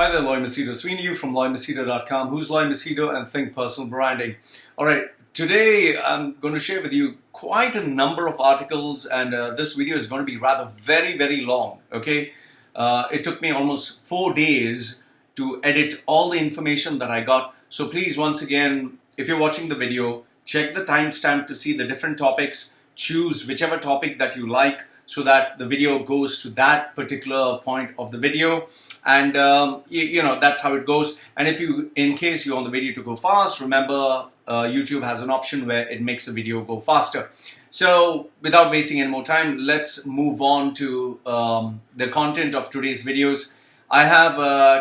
Hi there, Loy Machedo. Sweeney from LoyMachedo.com. Who's Loy Machedo and Think Personal Branding. Alright, today I'm going to share with you quite a number of articles, and this video is going to be rather very long. Okay, it took me almost 4 days to edit all the information that I got. So please, once again, if you're watching the video, check the timestamp to see the different topics. Choose whichever topic that you like so that the video goes to that particular point of the video. And you know, that's how it goes. And if you, in case you want the video to go fast, remember YouTube has an option where it makes the video go faster. So without wasting any more time, let's move on to the content of today's videos. I have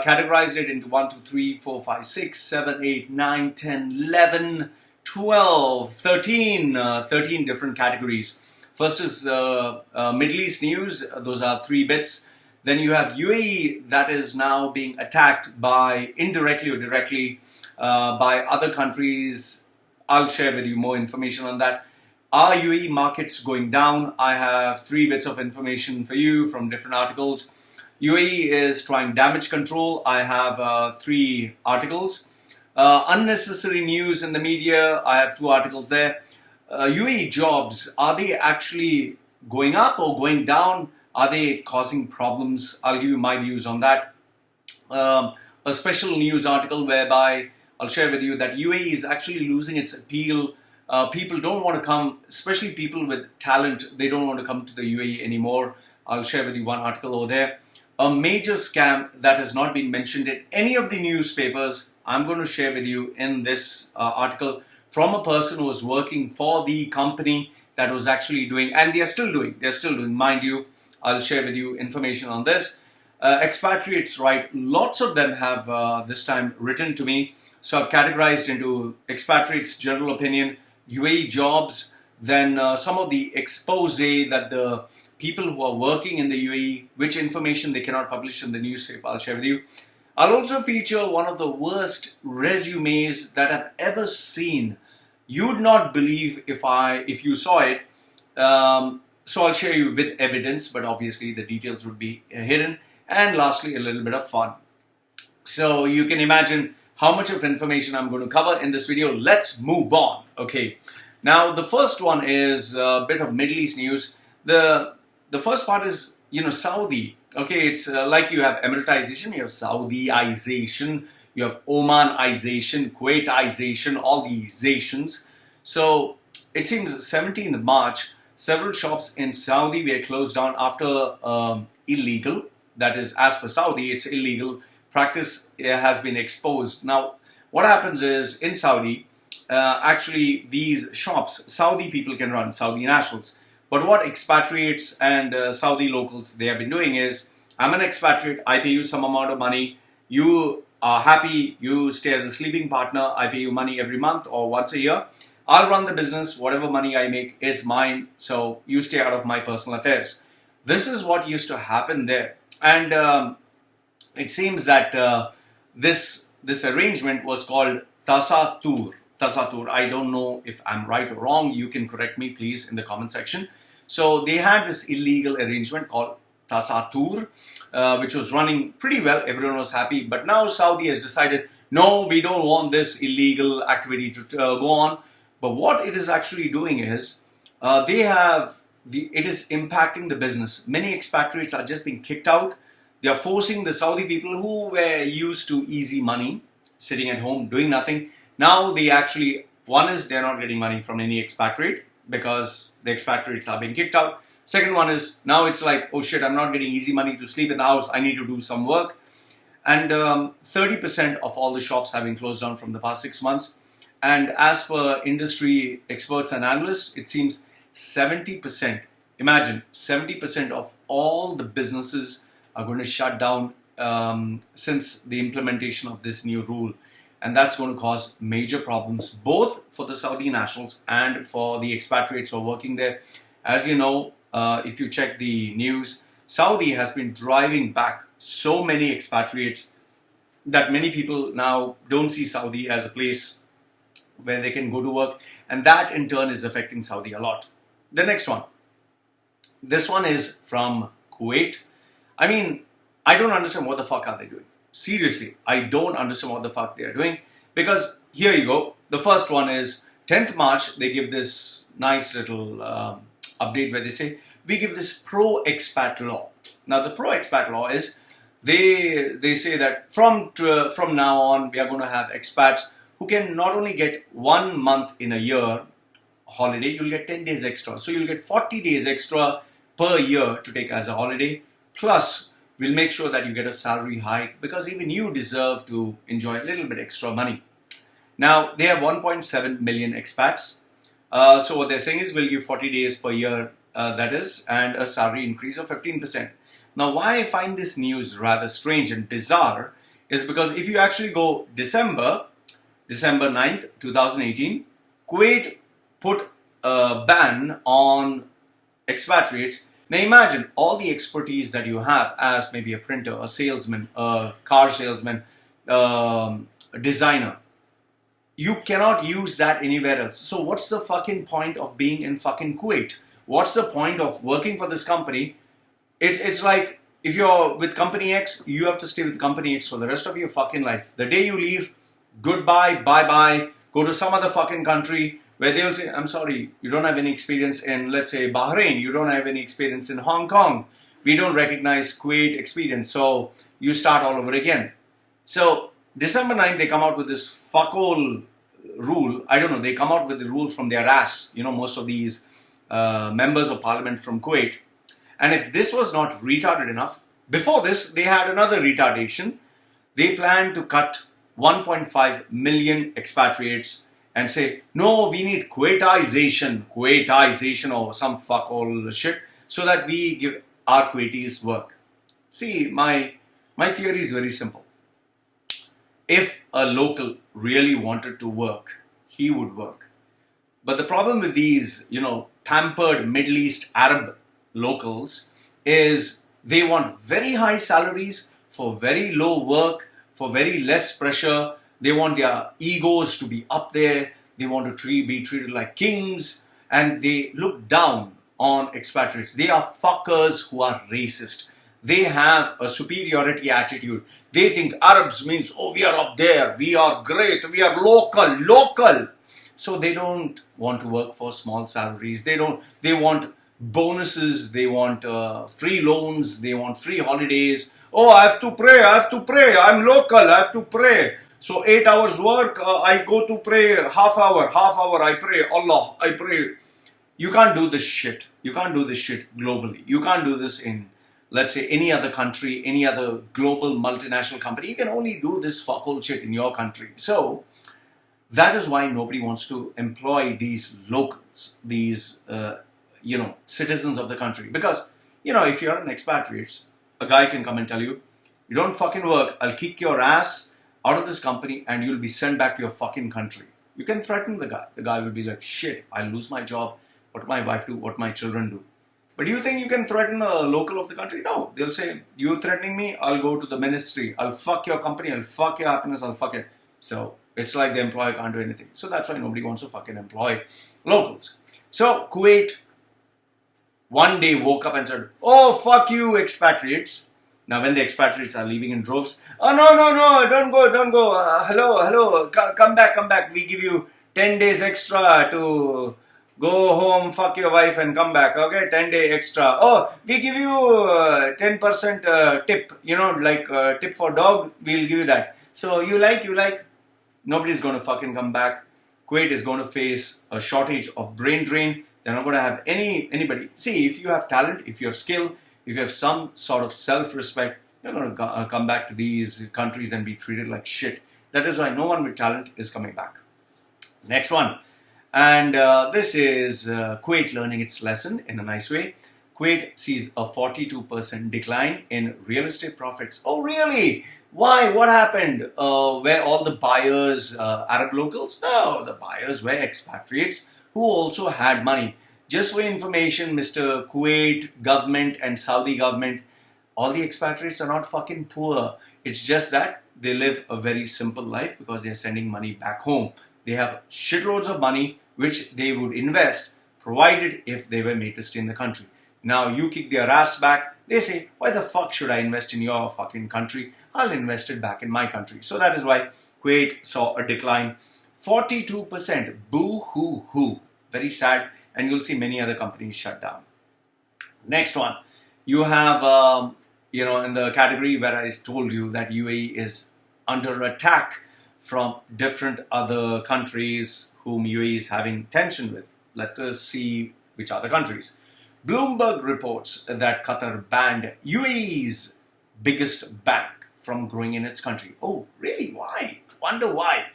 categorized it into 1, 2, 3, 4, 5, 6, 7, 8, 9, 10, 11, 12, 13 different categories. First is Middle East news. Those are 3 bits. Then you have UAE that is now being attacked by, indirectly or directly, by other countries. I'll share with you more information on that. Are UAE markets going down? I have 3 bits of information for you from different articles. UAE is trying damage control. I have 3 articles. Unnecessary news in the media. I have 2 articles there. UAE jobs, are they actually going up or going down? Are they causing problems? I'll give you my views on that. A special news article whereby I'll share with you that UAE is actually losing its appeal. People don't want to come, especially people with talent, they don't want to come to the UAE anymore. I'll share with you one article over there. A major scam that has not been mentioned in any of the newspapers, I'm going to share with you in this article from a person who was working for the company that was actually doing, and they're still doing, mind you. I'll share with you information on this. Expatriates, right? Lots of them have this time written to me. So I've categorized into expatriates, general opinion, UAE jobs, then some of the expose that the people who are working in the UAE, which information they cannot publish in the newspaper, I'll share with you. I'll also feature one of the worst resumes that I've ever seen. You'd not believe if you saw it. So I'll share you with evidence, but obviously the details would be hidden. And lastly, a little bit of fun. So you can imagine how much of information I'm going to cover in this video. Let's move on. Okay. Now the first one is a bit of Middle East news. The first part is, Saudi. Okay, it's like you have Emiratisation, you have Saudization, you have Omanization, Kuwaitization, all these zations. So it seems 17th of March, several shops in Saudi were closed down after illegal, that is, as per Saudi, it's illegal practice has been exposed. Now, what happens is in Saudi, actually these shops, Saudi people can run, Saudi nationals. But what expatriates and Saudi locals, they have been doing is, I'm an expatriate, I pay you some amount of money, you are happy, you stay as a sleeping partner, I pay you money every month or once a year. I'll run the business, whatever money I make is mine, so you stay out of my personal affairs. This is what used to happen there. And it seems that this arrangement was called Tasatur. Tasatur, I don't know if I'm right or wrong, you can correct me please in the comment section. So they had this illegal arrangement called Tasatur, which was running pretty well, everyone was happy. But now Saudi has decided, no, we don't want this illegal activity to go on. But what it is actually doing is, it is impacting the business. Many expatriates are just being kicked out. They are forcing the Saudi people who were used to easy money, sitting at home, doing nothing. Now they actually, one is they're not getting money from any expatriate because the expatriates are being kicked out. Second one is, now it's like, oh shit, I'm not getting easy money to sleep in the house. I need to do some work. And 30% of all the shops have been closed down from the past 6 months. And as per industry experts and analysts, it seems 70%, imagine 70% of all the businesses are going to shut down since the implementation of this new rule. And that's going to cause major problems, both for the Saudi nationals and for the expatriates who are working there. As you know, if you check the news, Saudi has been driving back so many expatriates that many people now don't see Saudi as a place where they can go to work, and that in turn is affecting Saudi a lot. The next one. This one is from Kuwait. I mean, I don't understand what the fuck are they doing. seriously, I don't understand what the fuck they are doing. Because here you go. The first one is 10th March, they give this nice little update where they say, we give this pro-expat law. Now, the pro-expat law is, they say that from now on, we are going to have expats who can not only get 1 month in a year holiday, you'll get 10 days extra. So you'll get 40 days extra per year to take as a holiday. Plus, we'll make sure that you get a salary hike because even you deserve to enjoy a little bit extra money. Now, they have 1.7 million expats. So what they're saying is we'll give 40 days per year, that is, and a salary increase of 15%. Now, why I find this news rather strange and bizarre is because if you actually go December 9th, 2018, Kuwait put a ban on expatriates. Now imagine all the expertise that you have as maybe a printer, a salesman, a car salesman, a designer. You cannot use that anywhere else. So what's the fucking point of being in fucking Kuwait? What's the point of working for this company? It's like if you're with company X, you have to stay with company X for the rest of your fucking life. The day you leave, goodbye, bye-bye, go to some other fucking country where they will say, I'm sorry, you don't have any experience in, let's say, Bahrain. You don't have any experience in Hong Kong. We don't recognize Kuwait experience. So you start all over again. So December 9th, they come out with this fuck-all rule. I don't know, they come out with the rule from their ass. You know, most of these members of parliament from Kuwait. And if this was not retarded enough, before this, they had another retardation. They planned to cut 1.5 million expatriates and say, no, we need Kuwaitization or some fuck all shit so that we give our Kuwaitis work. See, my theory is very simple. If a local really wanted to work, he would work. But the problem with these, pampered Middle East Arab locals is they want very high salaries for very low work, for very less pressure. They want their egos to be up there. They want to be treated like kings. And they look down on expatriates. They are fuckers who are racist. They have a superiority attitude. They think Arabs means, oh, we are up there. We are great. We are local. So they don't want to work for small salaries. They want bonuses. They want free loans. They want free holidays. Oh, I have to pray. I'm local. I have to pray. So 8 hours work, I go to pray half hour, I pray, Allah, I pray. You can't do this shit. You can't do this shit globally. You can't do this in, let's say, any other country, any other global multinational company. You can only do this fuck all shit in your country. So that is why nobody wants to employ these locals, these, citizens of the country. Because, if you're an expatriate, a guy can come and tell you, you don't fucking work, I'll kick your ass out of this company and you'll be sent back to your fucking country. You can threaten the guy. The guy will be like, shit, I'll lose my job. What my wife do? What my children do? But do you think you can threaten a local of the country? No. They'll say, you're threatening me? I'll go to the ministry. I'll fuck your company. I'll fuck your happiness. I'll fuck it. So it's like the employer can't do anything. So that's why nobody wants to fucking employ locals. So Kuwait one day woke up and said, oh, fuck you, expatriates. Now, when the expatriates are leaving in droves, oh, no, don't go. Hello, come back. We give you 10 days extra to go home, fuck your wife and come back, okay? 10-day extra. Oh, we give you 10% tip, like tip for dog, we'll give you that. So you like, nobody's going to fucking come back. Kuwait is going to face a shortage of brain drain. They're not going to have anybody. See, if you have talent, if you have skill, if you have some sort of self-respect, you're going to come back to these countries and be treated like shit. That is why no one with talent is coming back. Next one. And this is Kuwait learning its lesson in a nice way. Kuwait sees a 42% decline in real estate profits. Oh, really? Why? What happened? Were all the buyers Arab locals? No, the buyers were expatriates who also had money. Just for information, Mr. Kuwait government and Saudi government, all the expatriates are not fucking poor. It's just that they live a very simple life because they're sending money back home. They have shitloads of money which they would invest provided if they were made to stay in the country. Now you kick their ass back. They say, why the fuck should I invest in your fucking country? I'll invest it back in my country. So that is why Kuwait saw a decline, 42%. Boo hoo hoo. Very sad. And you'll see many other companies shut down. Next one, you have, in the category where I told you that UAE is under attack from different other countries whom UAE is having tension with. Let us see which other countries. Bloomberg reports that Qatar banned UAE's biggest bank from growing in its country. Oh, really? Why? Wonder why.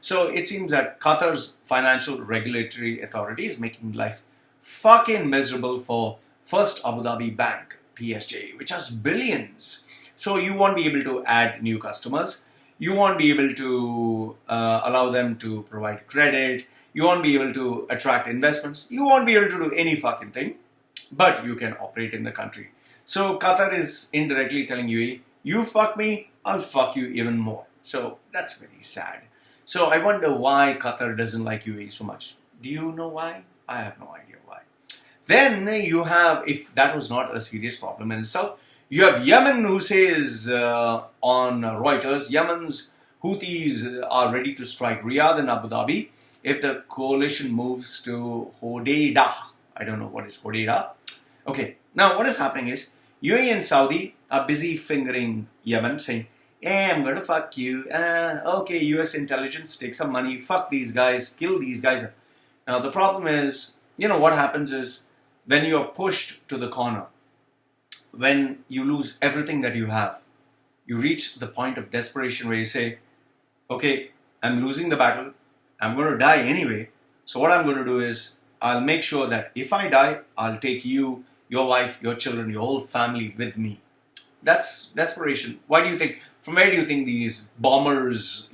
So it seems that Qatar's financial regulatory authority is making life fucking miserable for First Abu Dhabi Bank, PSJ, which has billions. So you won't be able to add new customers. You won't be able to allow them to provide credit. You won't be able to attract investments. You won't be able to do any fucking thing. But you can operate in the country. So Qatar is indirectly telling UAE, you fuck me, I'll fuck you even more. So that's very sad. So I wonder why Qatar doesn't like UAE so much. Do you know why? I have no idea why. Then you have, if that was not a serious problem in itself, you have Yemen who says on Reuters, Yemen's Houthis are ready to strike Riyadh and Abu Dhabi if the coalition moves to Hodeidah. I don't know what is Hodeidah. Okay, now what is happening is UAE and Saudi are busy fingering Yemen, saying, hey, I'm gonna fuck you. Okay, US intelligence, take some money, fuck these guys, kill these guys. Now the problem is, what happens is when you're pushed to the corner, when you lose everything that you have, you reach the point of desperation where you say, okay, I'm losing the battle, I'm going to die anyway, so what I'm going to do is, I'll make sure that if I die, I'll take you, your wife, your children, your whole family with me. That's desperation. Why do you think, from where do you think these bombers,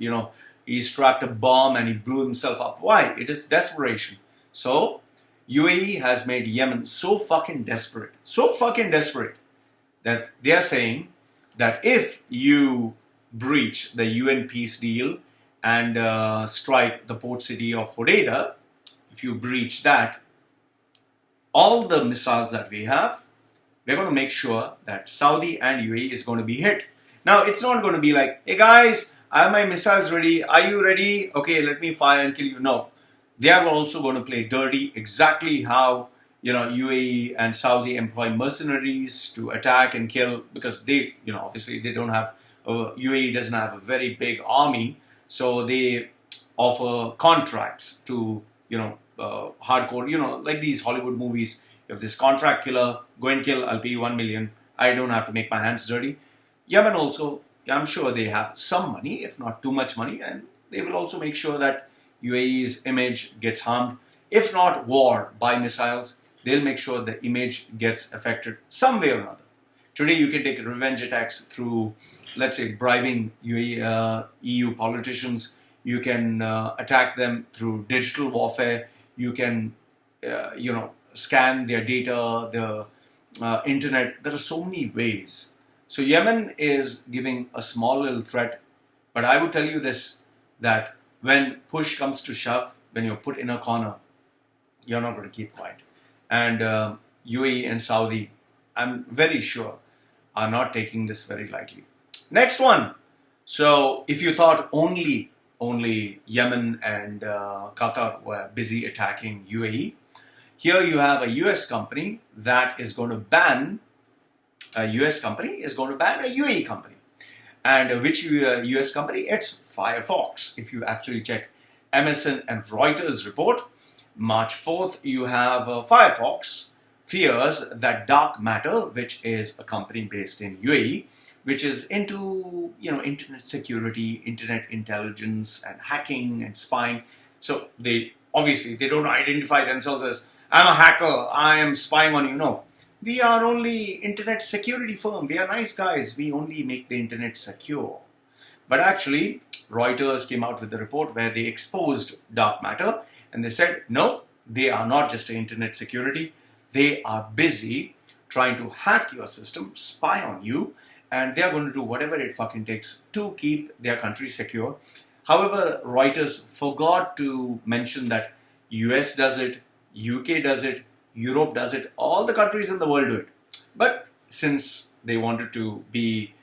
he strapped a bomb and he blew himself up? Why? It is desperation. So, UAE has made Yemen so fucking desperate that they are saying that if you breach the UN peace deal and strike the port city of Hodeidah, if you breach that, all the missiles that we have, we're going to make sure that Saudi and UAE is going to be hit. Now, it's not going to be like, hey guys, I have my missiles ready. Are you ready? Okay, let me fire and kill you. No. They are also going to play dirty, exactly how UAE and Saudi employ mercenaries to attack and kill, because they, obviously they don't have, UAE doesn't have a very big army, so they offer contracts to, hardcore, like these Hollywood movies. If this contract killer, go and kill, I'll pay you 1 million. I don't have to make my hands dirty. Yemen also, I'm sure they have some money, if not too much money, and they will also make sure that UAE's image gets harmed. If not war by missiles, they'll make sure the image gets affected some way or another. Today you can take revenge attacks through, let's say, bribing UAE, EU politicians. You can attack them through digital warfare. You can, scan their data, the internet. There are so many ways. So Yemen is giving a small little threat. But I would tell you this, that when push comes to shove, when you're put in a corner, you're not going to keep quiet. And UAE and Saudi, I'm very sure, are not taking this very lightly. Next one. So if you thought only Yemen and Qatar were busy attacking UAE, here you have a US company that is going to ban, a US company is going to ban a UAE company. And which US company? It's Firefox. If you actually check MSN and Reuters report, March 4th, you have Firefox fears that Dark Matter, which is a company based in UAE, which is into, internet security, internet intelligence and hacking and spying. So they don't identify themselves as, I'm a hacker, I am spying on you. No. We are only internet security firm. We are nice guys. We only make the internet secure. But actually, Reuters came out with a report where they exposed Dark Matter and they said, no, they are not just internet security. They are busy trying to hack your system, spy on you, and they are going to do whatever it fucking takes to keep their country secure. However, Reuters forgot to mention that US does it, UK does it, Europe does it, all the countries in the world do it. But since they wanted to be,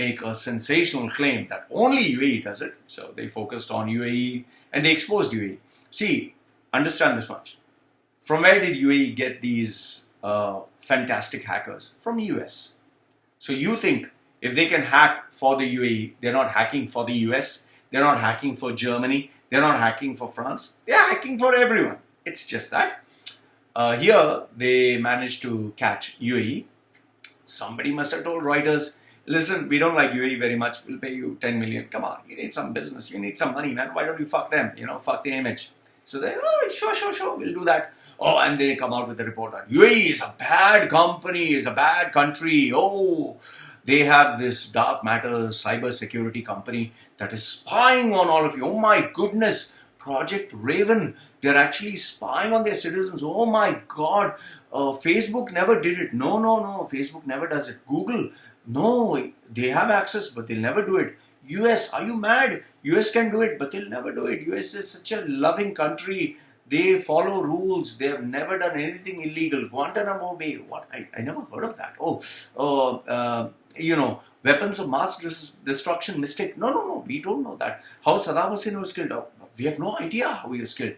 make a sensational claim that only UAE does it. So they focused on UAE and they exposed UAE. See, understand this much. From where did UAE get these fantastic hackers? From US. So you think if they can hack for the UAE, they're not hacking for the US, they're not hacking for Germany, they're not hacking for France, they're hacking for everyone. It's just that here they managed to catch UAE. Somebody must have told Reuters, listen, we don't like UAE very much, we'll pay you 10 million. Come on, you need some business, you need some money, man. Why don't you fuck them? Fuck the image. So they, oh, sure, we'll do that. Oh, and they come out with a report on UAE is a bad company, is a bad country. Oh, they have this dark matter cyber security company that is spying on all of you. Oh my goodness, Project Raven, they're actually spying on their citizens. Oh my God, Facebook never did it. No, Facebook never does it. Google, no, they have access, but they'll never do it. US, are you mad? US can do it, but they'll never do it. US is such a loving country. They follow rules. They have never done anything illegal. Guantanamo Bay, what? I never heard of that. Weapons of mass destruction mistake. No, we don't know that. How Saddam Hussein was killed, we have no idea how he was killed.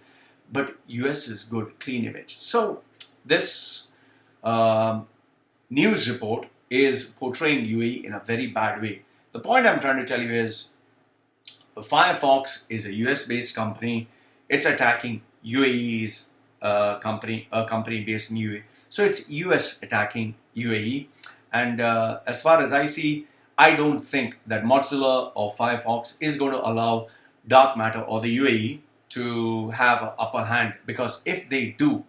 But US is good, clean image. So this news report is portraying UAE in a very bad way. The point I'm trying to tell you is Firefox is a US-based company. It's attacking UAE's company, a company based in UAE. So it's US attacking UAE. And as far as I see, I don't think that Mozilla or Firefox is going to allow dark matter or the UAE to have an upper hand. Because if they do,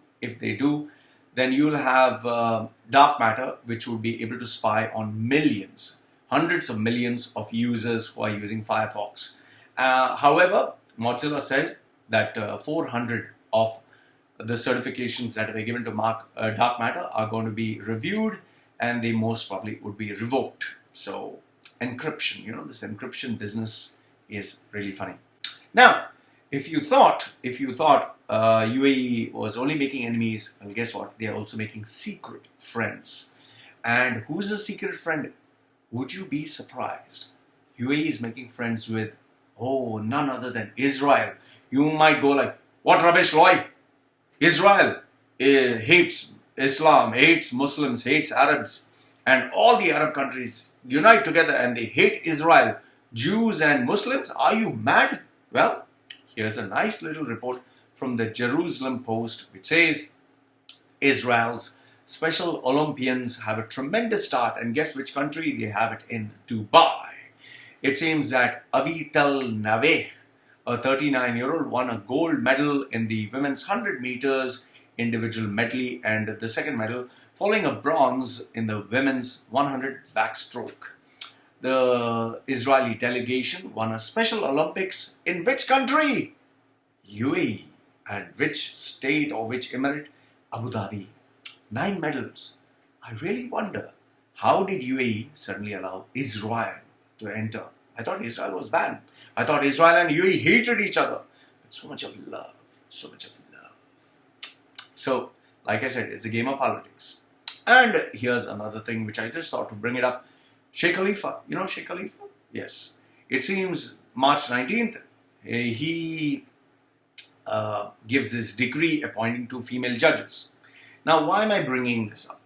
then you'll have dark matter, which will be able to spy on millions, hundreds of millions of users who are using Firefox. However, Mozilla said that 400 of the certifications that were given to dark matter are going to be reviewed, and they most probably would be revoked. So encryption, this encryption business is really funny. Now, if you thought UAE was only making enemies, well, guess what? They are also making secret friends. And who's a secret friend? Would you be surprised? UAE is making friends with, none other than Israel. You might go like, what rubbish, Loy? Israel hates Islam, hates Muslims, hates Arabs. And all the Arab countries unite together and they hate Israel. Jews and Muslims, are you mad? Well, here's a nice little report from the Jerusalem Post, which says Israel's Special Olympians have a tremendous start, and guess which country? They have it in Dubai. It seems that Avital Naveh, a 39-year-old, won a gold medal in the women's 100 meters individual medley and the second medal, following a bronze in the women's 100 backstroke. The Israeli delegation won a Special Olympics in which country? UAE. And which state or which emirate? Abu Dhabi. 9 medals. I really wonder, how did UAE suddenly allow Israel to enter? I thought Israel was banned. I thought Israel and UAE hated each other. But so much of love. So much of love. So, like I said, it's a game of politics. And here's another thing which I just thought to bring it up. Sheikh Khalifa. You know Sheikh Khalifa? Yes. It seems March 19th, he gives this decree appointing 2 female judges. Now, why am I bringing this up?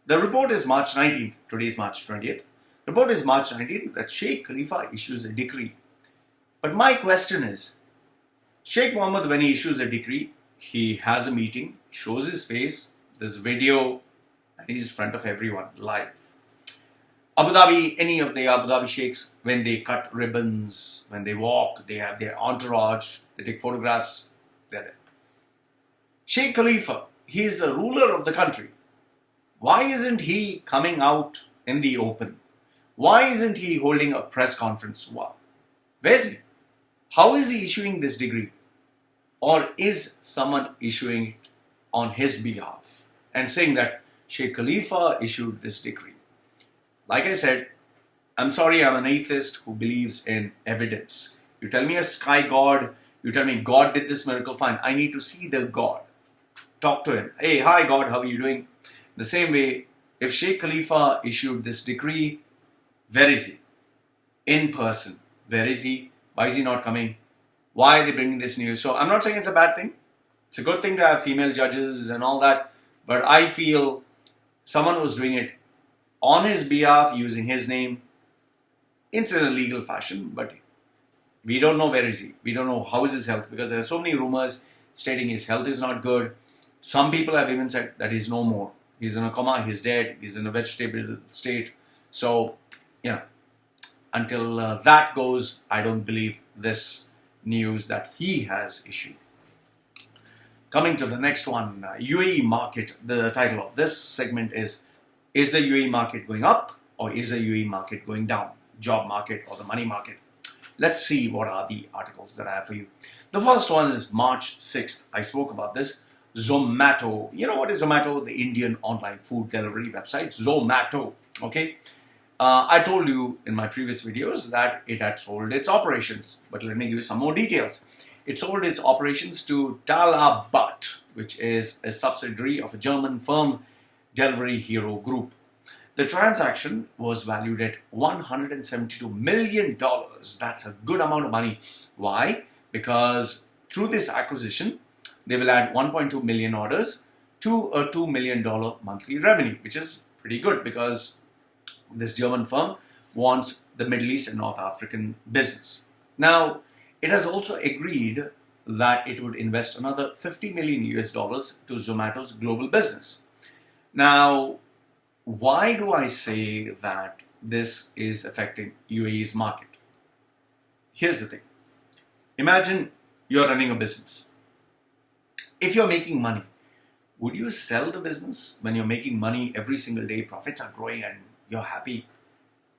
The report is March 19th. Today is March 20th. The report is March 19th that Sheikh Khalifa issues a decree. But my question is, Sheikh Mohammed, when he issues a decree, he has a meeting, shows his face, there's video, and he's in front of everyone, live. Abu Dhabi, any of the Abu Dhabi sheikhs, when they cut ribbons, when they walk, they have their entourage, they take photographs, they're there. Sheikh Khalifa, he is the ruler of the country. Why isn't he coming out in the open? Why isn't he holding a press conference? Where is he? How is he issuing this decree? Or is someone issuing it on his behalf and saying that Sheikh Khalifa issued this decree? Like I said, I'm sorry, I'm an atheist who believes in evidence. You tell me a sky god, you tell me God did this miracle, fine. I need to see the God. Talk to him. Hey, hi God, how are you doing? The same way, if Sheikh Khalifa issued this decree, where is he? in person. Where is he? Why is he not coming? Why are they bringing this news? So I'm not saying it's a bad thing. It's a good thing to have female judges and all that. But I feel someone who's doing it on his behalf, using his name, it's in a legal fashion, but we don't know where is he. We don't know how is his health, because there are so many rumors stating his health is not good. Some people have even said that he's no more. He's in a coma, he's dead, he's in a vegetable state. So, until that goes, I don't believe this news that he has issued. Coming to the next one, UAE market. The title of this segment is the UAE market going up or is the UAE market going down? Job market or the money market? Let's see what are the articles that I have for you. The first one is March 6th. I spoke about this. Zomato. You know what is Zomato? The Indian online food delivery website. Zomato. Okay. I told you in my previous videos that it had sold its operations. But let me give you some more details. It sold its operations to Talabat, which is a subsidiary of a German firm, Delivery Hero Group. The transaction was valued at $172 million. That's a good amount of money. Why? Because through this acquisition, they will add 1.2 million orders to a $2 million monthly revenue, which is pretty good because this German firm wants the Middle East and North African business. Now, it has also agreed that it would invest another $50 million US to Zomato's global business. Now, why do I say that this is affecting UAE's market? Here's the thing. Imagine you're running a business. If you're making money, would you sell the business when you're making money every single day, profits are growing and you're happy?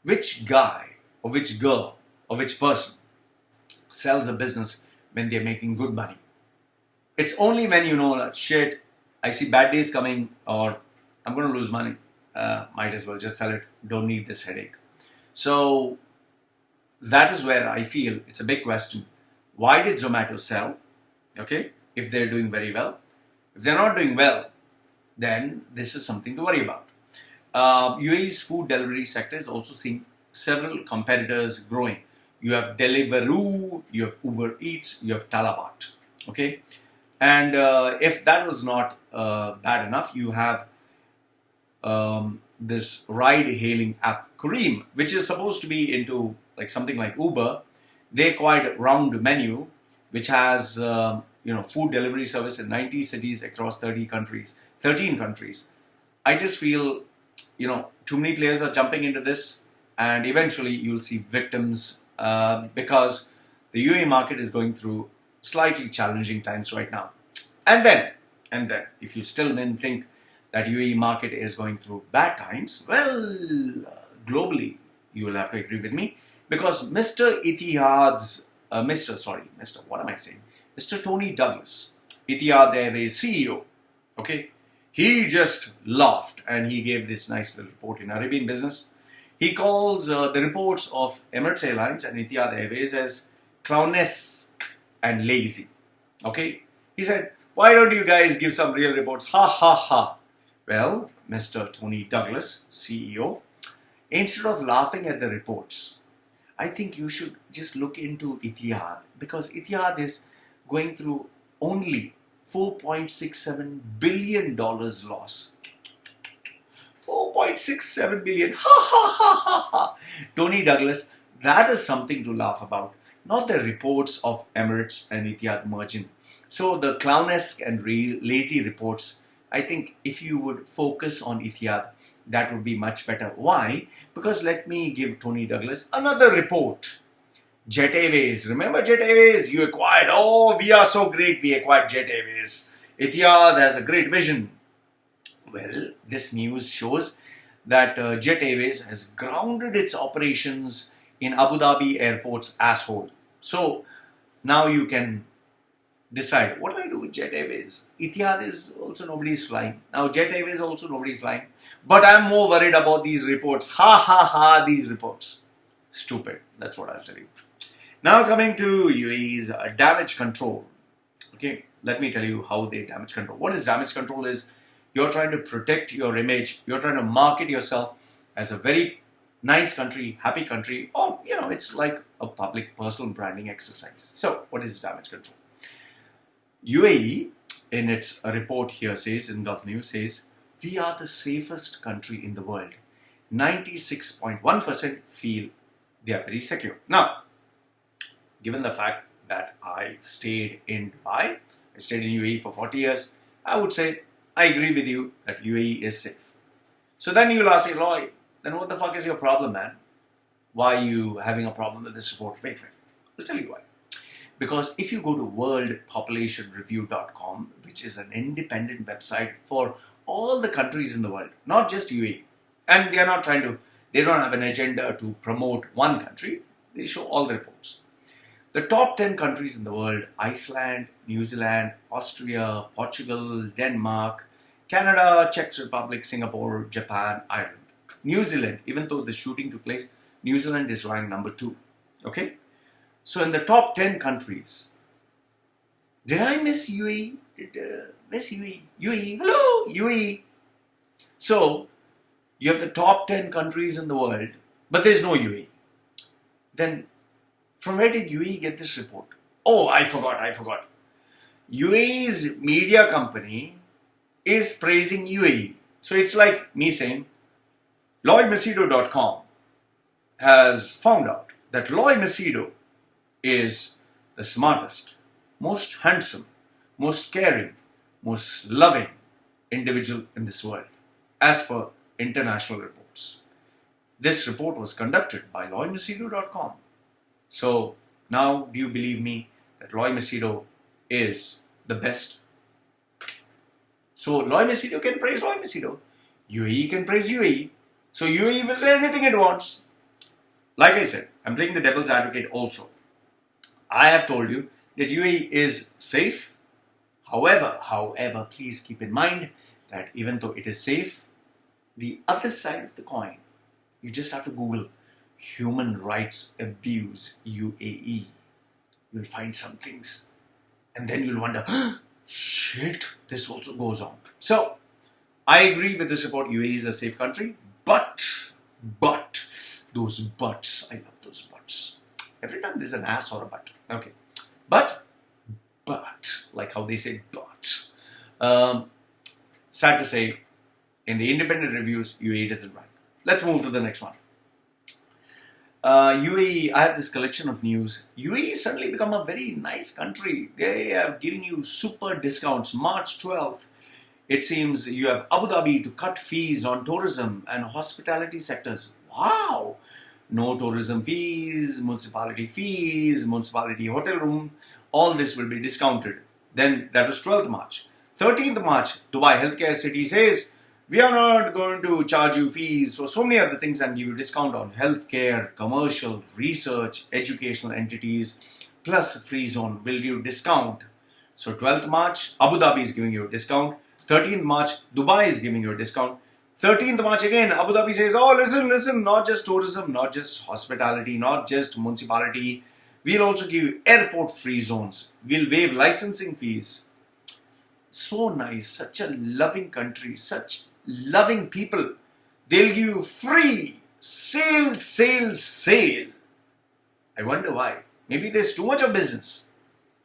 Which guy or which girl or which person sells a business when they're making good money? It's only when you know that shit, I see bad days coming or I'm going to lose money. Might as well just sell it. Don't need this headache. So that is where I feel it's a big question. Why did Zomato sell? Okay, if they're doing very well. If they're not doing well, then this is something to worry about. UAE's food delivery sector is also seeing several competitors growing. You have Deliveroo, you have Uber Eats, you have Talabat. Okay, and if that was not bad enough, you have this ride-hailing app, Careem, which is supposed to be into like something like Uber. They acquired Round Menu, which has food delivery service in 90 cities across 13 countries. I just feel too many players are jumping into this, and eventually you'll see victims because the UAE market is going through slightly challenging times right now. And then, if you still then think that UAE market is going through bad times, well, globally, you will have to agree with me, because Mr. Etihad's, Mr. Tony Douglas, Etihad Airways CEO, okay, he just laughed and he gave this nice little report in Arabian Business. He calls the reports of Emirates Airlines and Etihad Airways as clownesque and lazy, okay. He said, why don't you guys give some real reports? Ha ha ha. Well, Mr. Tony Douglas, CEO, instead of laughing at the reports, I think you should just look into Etihad, because Etihad is going through only $4.67 billion loss. 4.67 billion. Ha ha ha ha ha. Tony Douglas, that is something to laugh about, not the reports of Emirates and Etihad merging. So the clownesque and lazy reports, I think if you would focus on Etihad, that would be much better. Why? Because let me give Tony Douglas another report. Jet Airways. Remember Jet Airways? You acquired. Oh, we are so great. We acquired Jet Airways. Etihad has a great vision. Well, this news shows that Jet Airways has grounded its operations in Abu Dhabi airport's asshole. So now you can decide, what do I do with Jet Airways? Etihad is also nobody's flying. Now Jet Airways also nobody's flying. But I'm more worried about these reports. Ha ha ha, these reports. Stupid. That's what I'll tell you. Now coming to UAE's damage control. Okay, let me tell you how they damage control. What is damage control is, you're trying to protect your image. You're trying to market yourself as a very nice country, happy country, or, it's like a public personal branding exercise. So, what is damage control? UAE, in its report here says, in Gulf News says, we are the safest country in the world. 96.1% feel they are very secure. Now, given the fact that I stayed in Dubai, I stayed in UAE for 40 years, I would say I agree with you that UAE is safe. So then you'll ask me, Loy, then what the fuck is your problem, man? Why are you having a problem with this report? Wait. I'll tell you why. Because if you go to worldpopulationreview.com, which is an independent website for all the countries in the world, not just UAE, and they don't have an agenda to promote one country, they show all the reports. The top 10 countries in the world: Iceland, New Zealand, Austria, Portugal, Denmark, Canada, Czech Republic, Singapore, Japan, Ireland. New Zealand, even though the shooting took place, New Zealand is ranked number 2. Okay? So in the top 10 countries, did I miss UAE? Miss UAE? UAE? Hello? UAE? So, you have the top 10 countries in the world, but there's no UAE. Then, from where did UAE get this report? Oh, I forgot. UAE's media company is praising UAE. So it's like me saying, Machedo.com has found out that Machedo is the smartest, most handsome, most caring, most loving individual in this world, as per international reports. This report was conducted by Machedo.com. So now, do you believe me that Machedo is the best? So Machedo can praise Machedo. UAE can praise UAE. So UAE will say anything it wants. Like I said, I'm playing the devil's advocate also. I have told you that UAE is safe. However, please keep in mind that even though it is safe, the other side of the coin, you just have to Google human rights abuse UAE. You'll find some things and then you'll wonder, shit, this also goes on. So, I agree with this report. UAE is a safe country, but, those buts, I love those buts. Every time there's an ass or a butt. Okay. But, like how they say but. Sad to say, in the independent reviews, UAE doesn't rank. Let's move to the next one. UAE, I have this collection of news. UAE has suddenly become a very nice country. They are giving you super discounts. March 12th, it seems you have Abu Dhabi to cut fees on tourism and hospitality sectors. Wow! No tourism fees, municipality hotel room. All this will be discounted. Then that was 12th March. 13th March, Dubai Healthcare City says, we are not going to charge you fees for so many other things and give you discount on healthcare, commercial, research, educational entities, plus free zone will give you discount. So 12th March, Abu Dhabi is giving you a discount. 13th March, Dubai is giving you a discount. 13th March again, Abu Dhabi says, oh, listen, not just tourism, not just hospitality, not just municipality. We'll also give you airport free zones. We'll waive licensing fees. So nice, such a loving country, such loving people. They'll give you free sail. I wonder why. Maybe there's too much of business.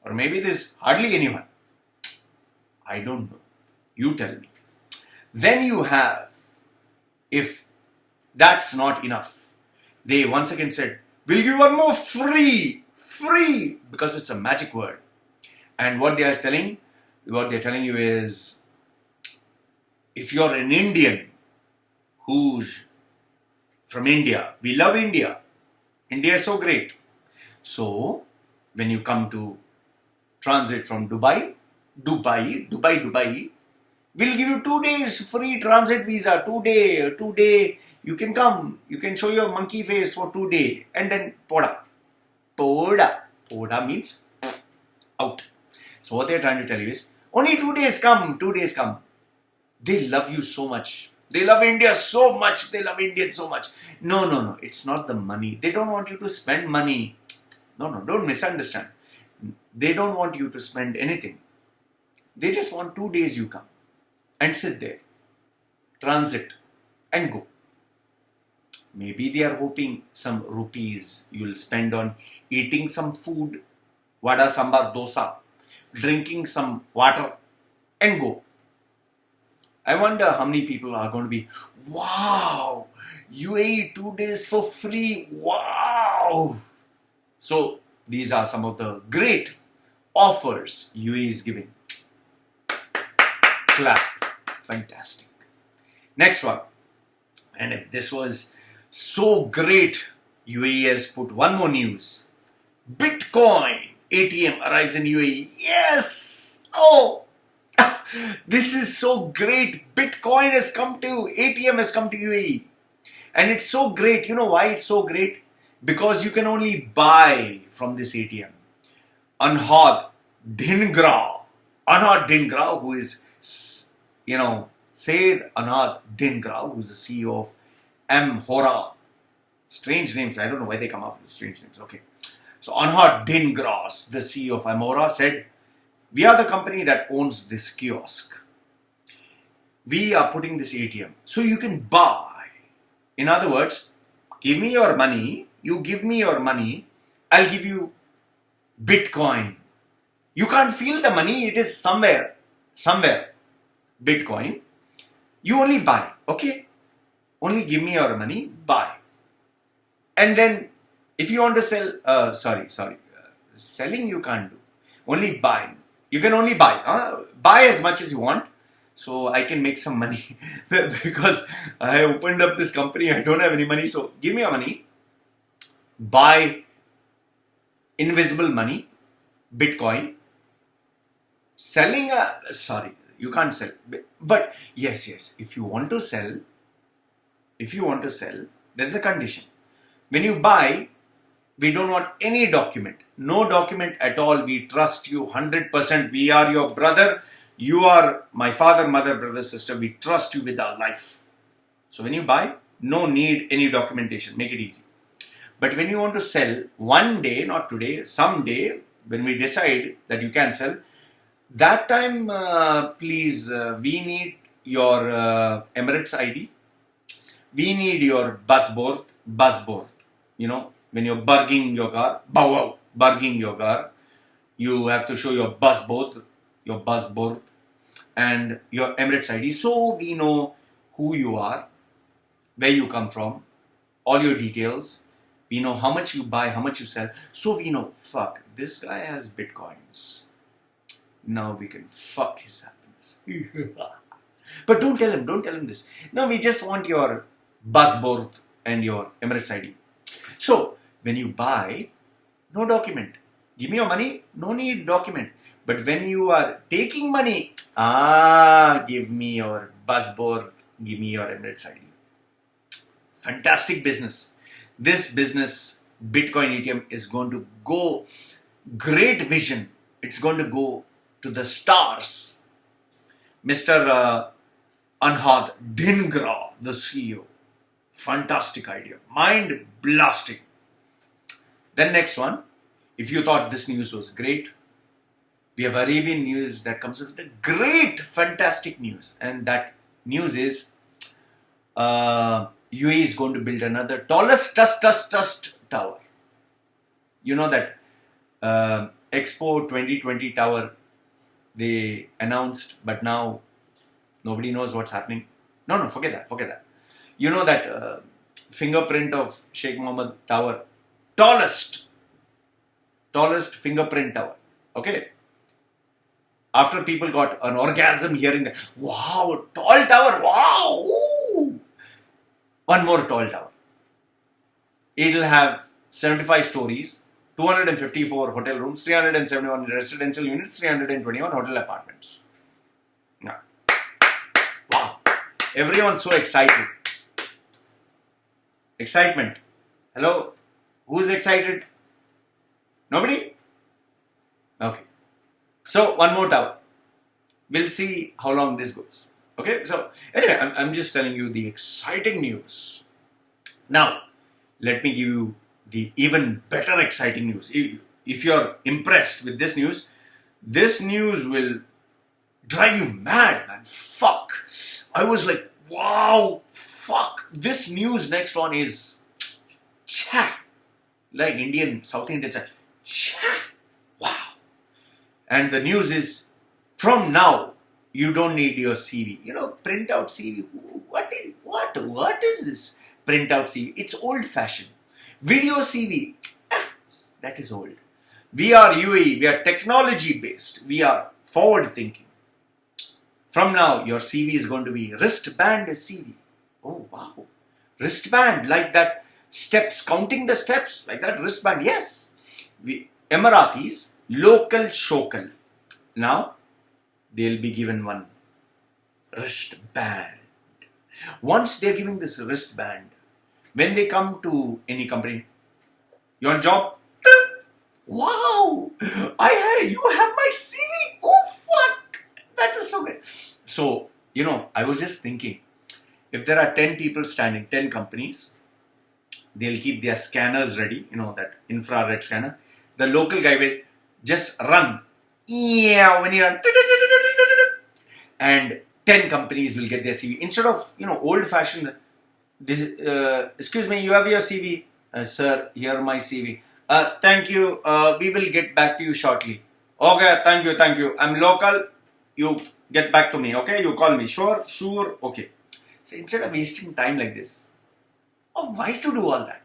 Or maybe there's hardly anyone. I don't know. You tell me. Then you have, if that's not enough, they once again said, we'll give you one more free, because it's a magic word. And what they're telling you is, if you're an Indian who's from India, we love India. India is so great. So, when you come to transit from Dubai, we'll give you 2 days free transit visa. 2 day, you can come, you can show your monkey face for 2 days, and then poda means out. So what they're trying to tell you is, only 2 days come. They love you so much. They love India so much. They love Indians so much. No. It's not the money. They don't want you to spend money. No, don't misunderstand. They don't want you to spend anything. They just want 2 days you come and sit there, transit and go. Maybe they are hoping some rupees you'll spend on eating some food, vada sambar dosa, drinking some water, and go. I wonder how many people are going to be, wow, UAE 2 days for free, wow. So these are some of the great offers UAE is giving. Clap. Fantastic. Next one. And if this was so great, UAE has put one more news. Bitcoin ATM arrives in UAE. Yes! Oh! This is so great. Bitcoin has come to, ATM has come to UAE. And it's so great. You know why it's so great? Because you can only buy from this ATM. Anhad Dhingra, who is, Sayyid Anhad Dhingra, who's the CEO of Hora. Strange names. I don't know why they come up with strange names. Okay. So Anhad Dhingra, the CEO of Hora, said, we are the company that owns this kiosk. We are putting this ATM. So you can buy. In other words, give me your money. You give me your money. I'll give you Bitcoin. You can't feel the money. It is somewhere. Bitcoin. You only buy. Okay? Only give me your money. Buy. And then if you want to sell, selling you can't do. Only buying. You can only buy. Buy as much as you want. So I can make some money. Because I opened up this company. I don't have any money. So give me your money. Buy invisible money. Bitcoin. Selling you can't sell. But yes. If you want to sell, there's a condition. When you buy, we don't want any document. No document at all. We trust you 100%. We are your brother. You are my father, mother, brother, sister. We trust you with our life. So when you buy, no need any documentation. Make it easy. But when you want to sell, one day, not today, someday, when we decide that you can sell, that time, please, we need your Emirates ID. We need your busboard. When you're burging your car, you have to show your busboard, and your Emirates ID. So we know who you are, where you come from, all your details. We know how much you buy, how much you sell. So we know, fuck, this guy has Bitcoins. Now we can fuck his happiness. But don't tell him this. No, we just want your busboard and your Emirates ID. So, when you buy, no document. Give me your money, no need document. But when you are taking money, give me your busboard, give me your Emirates ID. Fantastic business. This business, Bitcoin ATM, is going to go, great vision. It's going to go to the stars. Mr. Anhad Dhingra, the CEO. Fantastic idea. Mind blasting. Then next one. If you thought this news was great, we have Arabian news that comes with the great, fantastic news. And that news is UAE is going to build another tallest tower. You know that Expo 2020 tower they announced, but now nobody knows what's happening. No, forget that. You know that fingerprint of Sheikh Mohammed tower, tallest fingerprint tower. Okay. After people got an orgasm hearing that, wow, tall tower, wow. Ooh. One more tall tower. It'll have 75 stories, 254 hotel rooms, 371 residential units, 321 hotel apartments. Now, wow. Everyone's so excited. Excitement. Hello? Who's excited? Nobody? Okay. So, one more tower. We'll see how long this goes. Okay? So, anyway, I'm just telling you the exciting news. Now, let me give you the even better exciting news. If you're impressed with this news will drive you mad, man. Fuck. I was like, wow, fuck. This news next one is cha, like Indian, South Indians are cha, wow. And the news is, from now, you don't need your CV. Print out CV. What is this? Print out CV. It's old fashioned. Video CV. That is old. We are UAE. We are technology based. We are forward thinking. From now, your CV is going to be wristband CV. Oh, wow. Wristband, like that steps, counting the steps, like that wristband. Yes. Emiratis, local shokal. Now, they'll be given one wristband. Once they're giving this wristband, when they come to any company, you want job? Wow! You have my CV. Oh, fuck! That is so good. So, I was just thinking, if there are 10 people standing, 10 companies, they'll keep their scanners ready, that infrared scanner. The local guy will just run. Yeah, when you run, and 10 companies will get their CV. Instead of, old-fashioned, excuse me, you have your CV? Sir, here my CV. Thank you. We will get back to you shortly. Okay, thank you. I'm local. You get back to me, okay? You call me. Sure, okay. So instead of wasting time like this, why to do all that?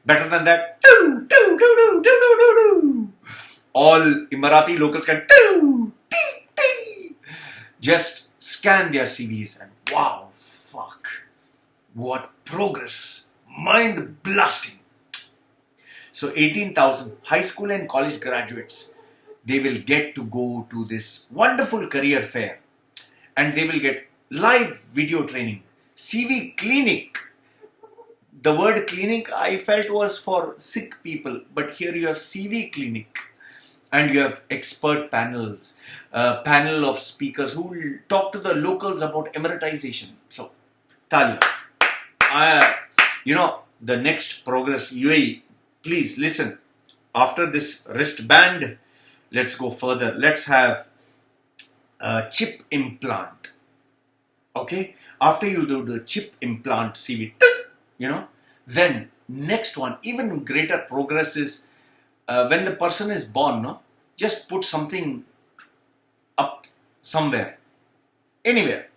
Better than that, all Emirati locals can just scan their CVs and wow, fuck, what progress, mind blasting. So 18,000 high school and college graduates, they will get to go to this wonderful career fair and they will get live video training, CV clinic. The word clinic I felt was for sick people, but here you have CV clinic and you have expert panels, panel of speakers who will talk to the locals about Emiratisation. So, Talia, the next progress, UAE, please listen. After this wristband, let's go further. Let's have a chip implant. Okay? After you do the chip implant CV, then next one, even greater progress is when the person is born, just put something up somewhere, anywhere.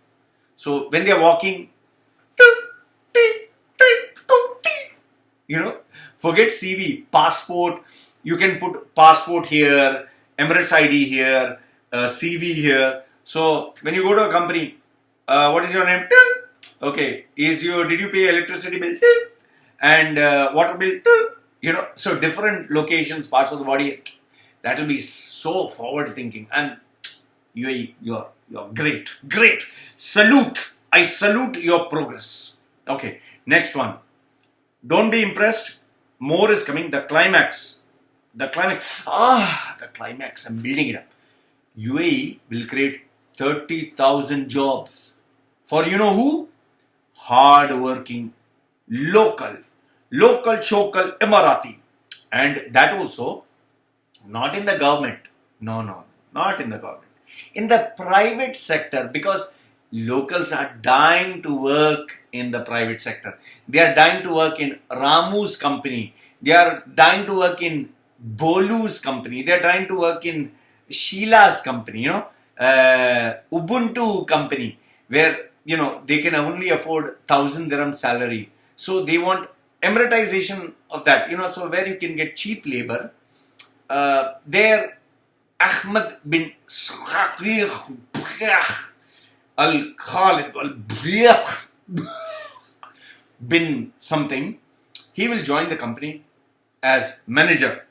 So when they are walking, forget CV, passport, you can put passport here, Emirates ID here, CV here. So when you go to a company, what is your name? Okay, did you pay electricity bill? And water bill? So different locations, parts of the body, that will be so forward thinking. And UAE, you're great. Salute. I salute your progress. Okay, next one. Don't be impressed. More is coming. The climax. The climax. I'm building it up. UAE will create 30,000 jobs for who? Hard-working, local shokal Emirati. And that also not in the government. No, not in the government. In the private sector, because locals are dying to work in the private sector. They are dying to work in Ramu's company. They are dying to work in Bolu's company. They are dying to work in Sheila's company, Ubuntu company, where, they can only afford 1,000 dirham salary. So they want Emiratisation of that, so where you can get cheap labor. There, Ahmed bin Al-Khalid bin something, he will join the company as manager.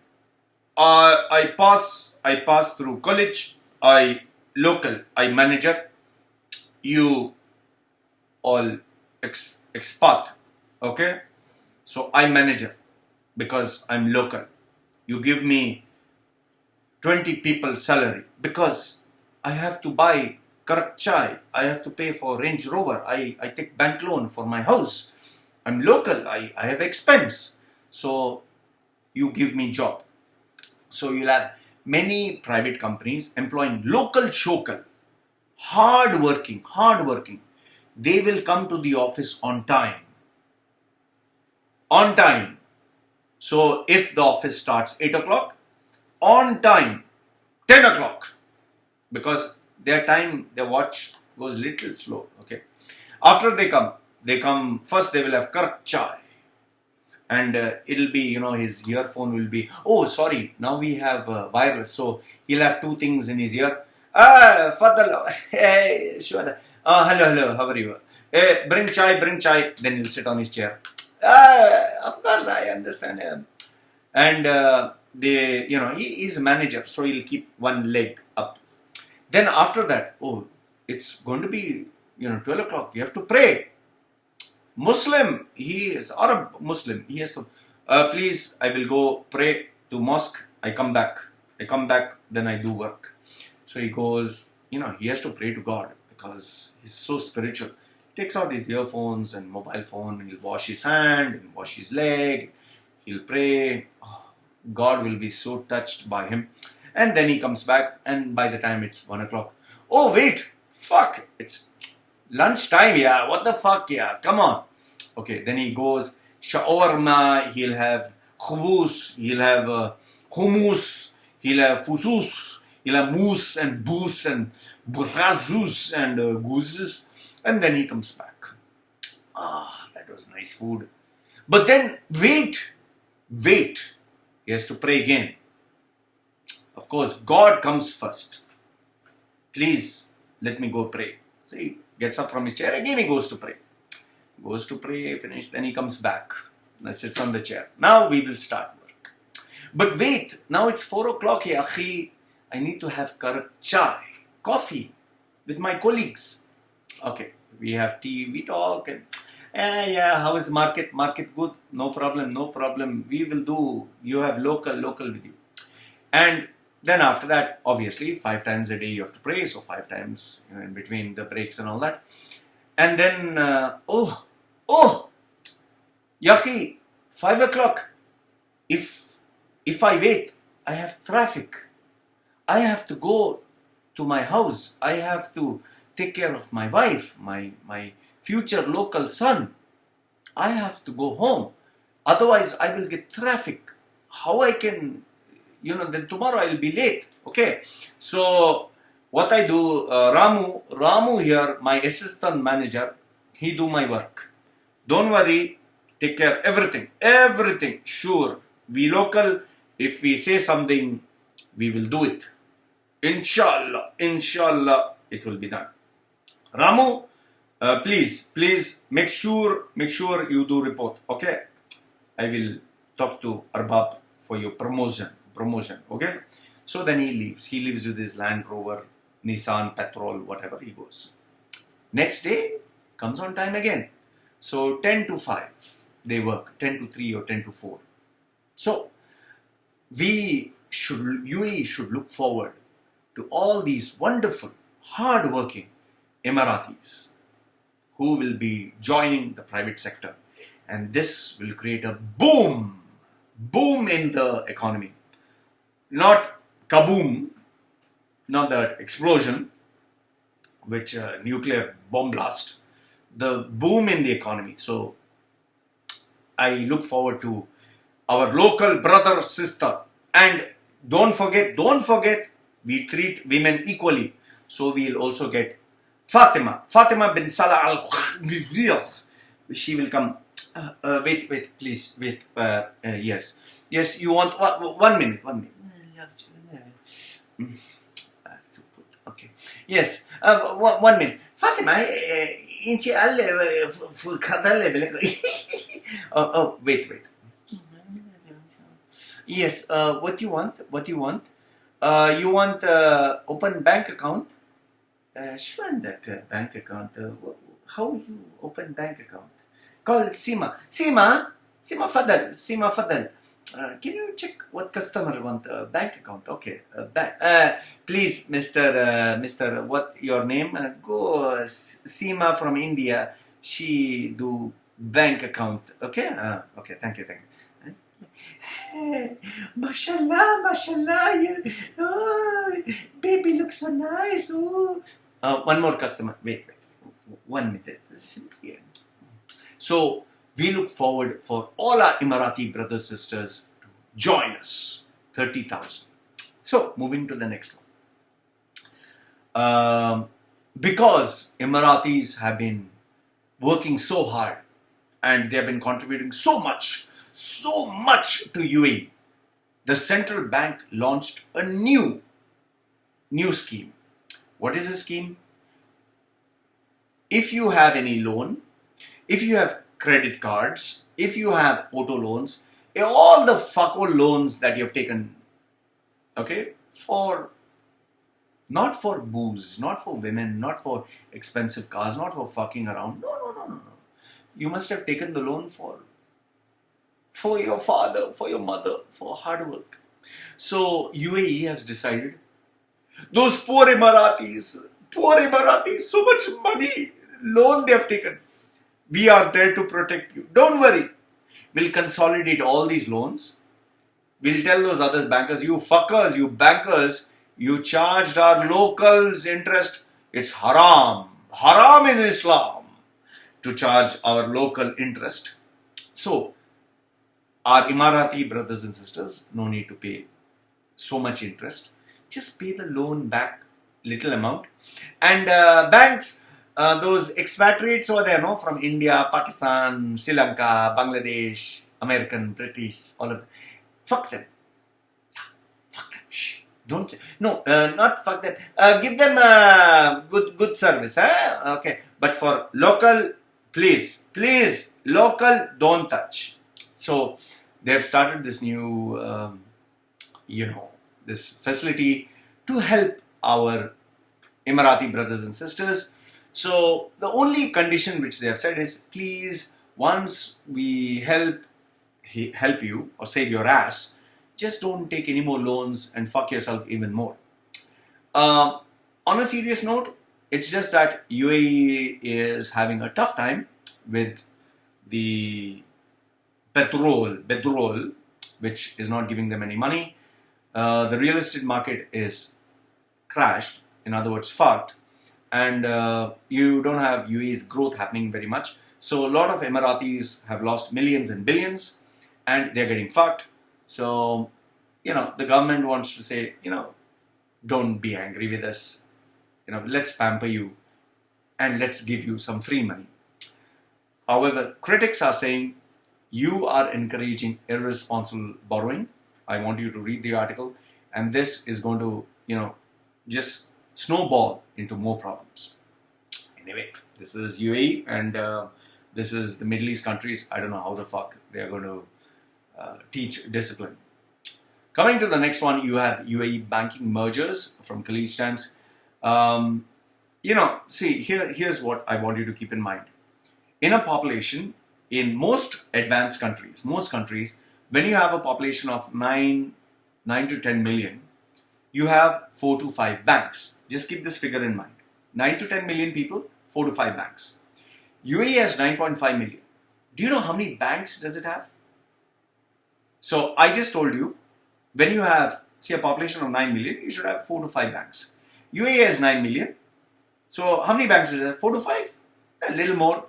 I pass through college, I manager, you all expat, okay? So I manager because I'm local. You give me 20 people salary because I have to buy karak chai, I have to pay for Range Rover, I take bank loan for my house. I'm local, I have expense. So you give me job. So you'll have many private companies employing local shokal, hard working. They will come to the office on time. So if the office starts 8 o'clock, on time, 10 o'clock, because their time, their watch goes little slow. Okay. After they come first, they will have karak chai. And it'll be, his earphone will be, oh, sorry, now we have wireless. So he'll have two things in his ear. Fadal, hey, Shwada. Hello, how are you? Bring chai. Then he'll sit on his chair. Of course, I understand. And he's a manager, so he'll keep one leg up. Then after that, it's going to be, 12 o'clock. You have to pray. Muslim, he is Arab Muslim. He has to, please, I will go pray to mosque. I come back, then I do work. So he goes, he has to pray to God because he's so spiritual. He takes out his earphones and mobile phone. He'll wash his hand and wash his leg. He'll pray. God will be so touched by him. And then he comes back, and by the time it's 1 o'clock, oh wait, fuck, it's lunchtime, yeah, what the fuck, yeah, come on. Okay, then he goes, shawarma, he'll have khubus, he'll have hummus, he'll have fusus, he'll have moose and boos and brazus and gooses, and then he comes back. That was nice food. But then, wait, he has to pray again. Of course, God comes first. Please, let me go pray. So he gets up from his chair, again he goes to pray. Finish, then he comes back. Sits on the chair. Now we will start work. But wait, now it's 4 o'clock, ya akhi. I need to have karak chai, coffee, with my colleagues. Okay, we have tea, we talk, and how is market? Market good? No problem. We will do. You have local with you. And then after that, obviously, 5 times a day you have to pray. So 5 times in between the breaks and all that. And then, Yaki, 5 o'clock. If I wait, I have traffic. I have to go to my house. I have to take care of my wife, my future local son. I have to go home. Otherwise, I will get traffic. How I can, then tomorrow I will be late. Okay. So, what I do, Ramu here, my assistant manager, he do my work. Don't worry, take care everything. Sure, we local, if we say something, we will do it. Inshallah, it will be done. Ramu, please make sure you do report. Okay, I will talk to Arbab for your promotion. Okay. So then he leaves with his Land Rover, Nissan, petrol, whatever. He goes. Next day comes on time again. So 10 to 5 they work, 10 to 3 or 10 to 4. So UAE should look forward to all these wonderful, hard-working Emiratis who will be joining the private sector, and this will create a boom in the economy. Not kaboom, not that explosion, which nuclear bomb blast, the boom in the economy. So I look forward to our local brother, sister, and don't forget, we treat women equally. So we'll also get Fatima bin Salah al. She will come. Wait, please, wait. Yes, you want 1 minute. I have to put, okay. Yes, 1 minute. Fatima, inci alle fukadalle bile. Oh, wait. Yes, what you want? You want open bank account? شو عندك bank account? How you open bank account? Call Sima, فضل. Can you check what customer want a bank account? Okay, please, Mr. What your name? Go Sima from India. She do bank account. Okay, okay. Thank you. Hey, mashallah, baby looks so nice. Oh. One more customer. Wait. 1 minute. So We look forward for all our Emirati brothers sisters to join us. 30,000. So, moving to the next one. Because Emiratis have been working so hard and they have been contributing so much to UAE, the central bank launched a new scheme. What is the scheme? If you have any loan, if you have credit cards, if you have auto loans, all the fucko loans that you have taken, okay, not for booze, not for women, not for expensive cars, not for fucking around. No. You must have taken the loan for your father, for your mother, for hard work. So UAE has decided, those poor Emiratis, so much money, loan they have taken. We are there to protect you. Don't worry. We'll consolidate all these loans. We'll tell those other bankers, you fuckers, you bankers, you charged our locals interest. It's haram. Haram in Islam to charge our local interest. So, our Emirati brothers and sisters, no need to pay so much interest. Just pay the loan back, little amount. And banks, those expatriates over there, no, from India, Pakistan, Sri Lanka, Bangladesh, American, British, all of them. Fuck them. Yeah, fuck them. Shh. Don't say. No, not fuck them. Give them good service. Okay. But for local, please, local, don't touch. So, they've started this new, this facility to help our Emirati brothers and sisters. So, the only condition which they have said is, please, once we help you or save your ass, just don't take any more loans and fuck yourself even more. On a serious note, it's just that UAE is having a tough time with the petrol, which is not giving them any money. The real estate market is crashed, in other words, fucked. And you don't have UAE's growth happening very much. So a lot of Emiratis have lost millions and billions and they're getting fucked. So, the government wants to say, don't be angry with us. Let's pamper you and let's give you some free money. However, critics are saying you are encouraging irresponsible borrowing. I want you to read the article, and this is going to, just snowball into more problems. Anyway, this is UAE and this is the Middle East countries. I don't know how the fuck they are going to teach discipline. Coming to the next one, you have UAE banking mergers from Khalid Times. See, here's what I want you to keep in mind. In a population, in most advanced countries, when you have a population of 9 to 10 million, you have 4 to 5 banks. Just keep this figure in mind. 9 to 10 million people, 4 to 5 banks. UAE has 9.5 million. Do you know how many banks does it have? So I just told you, when you have, say, a population of 9 million, you should have 4 to 5 banks. UAE has 9 million. So how many banks is there? 4 to 5? A little more.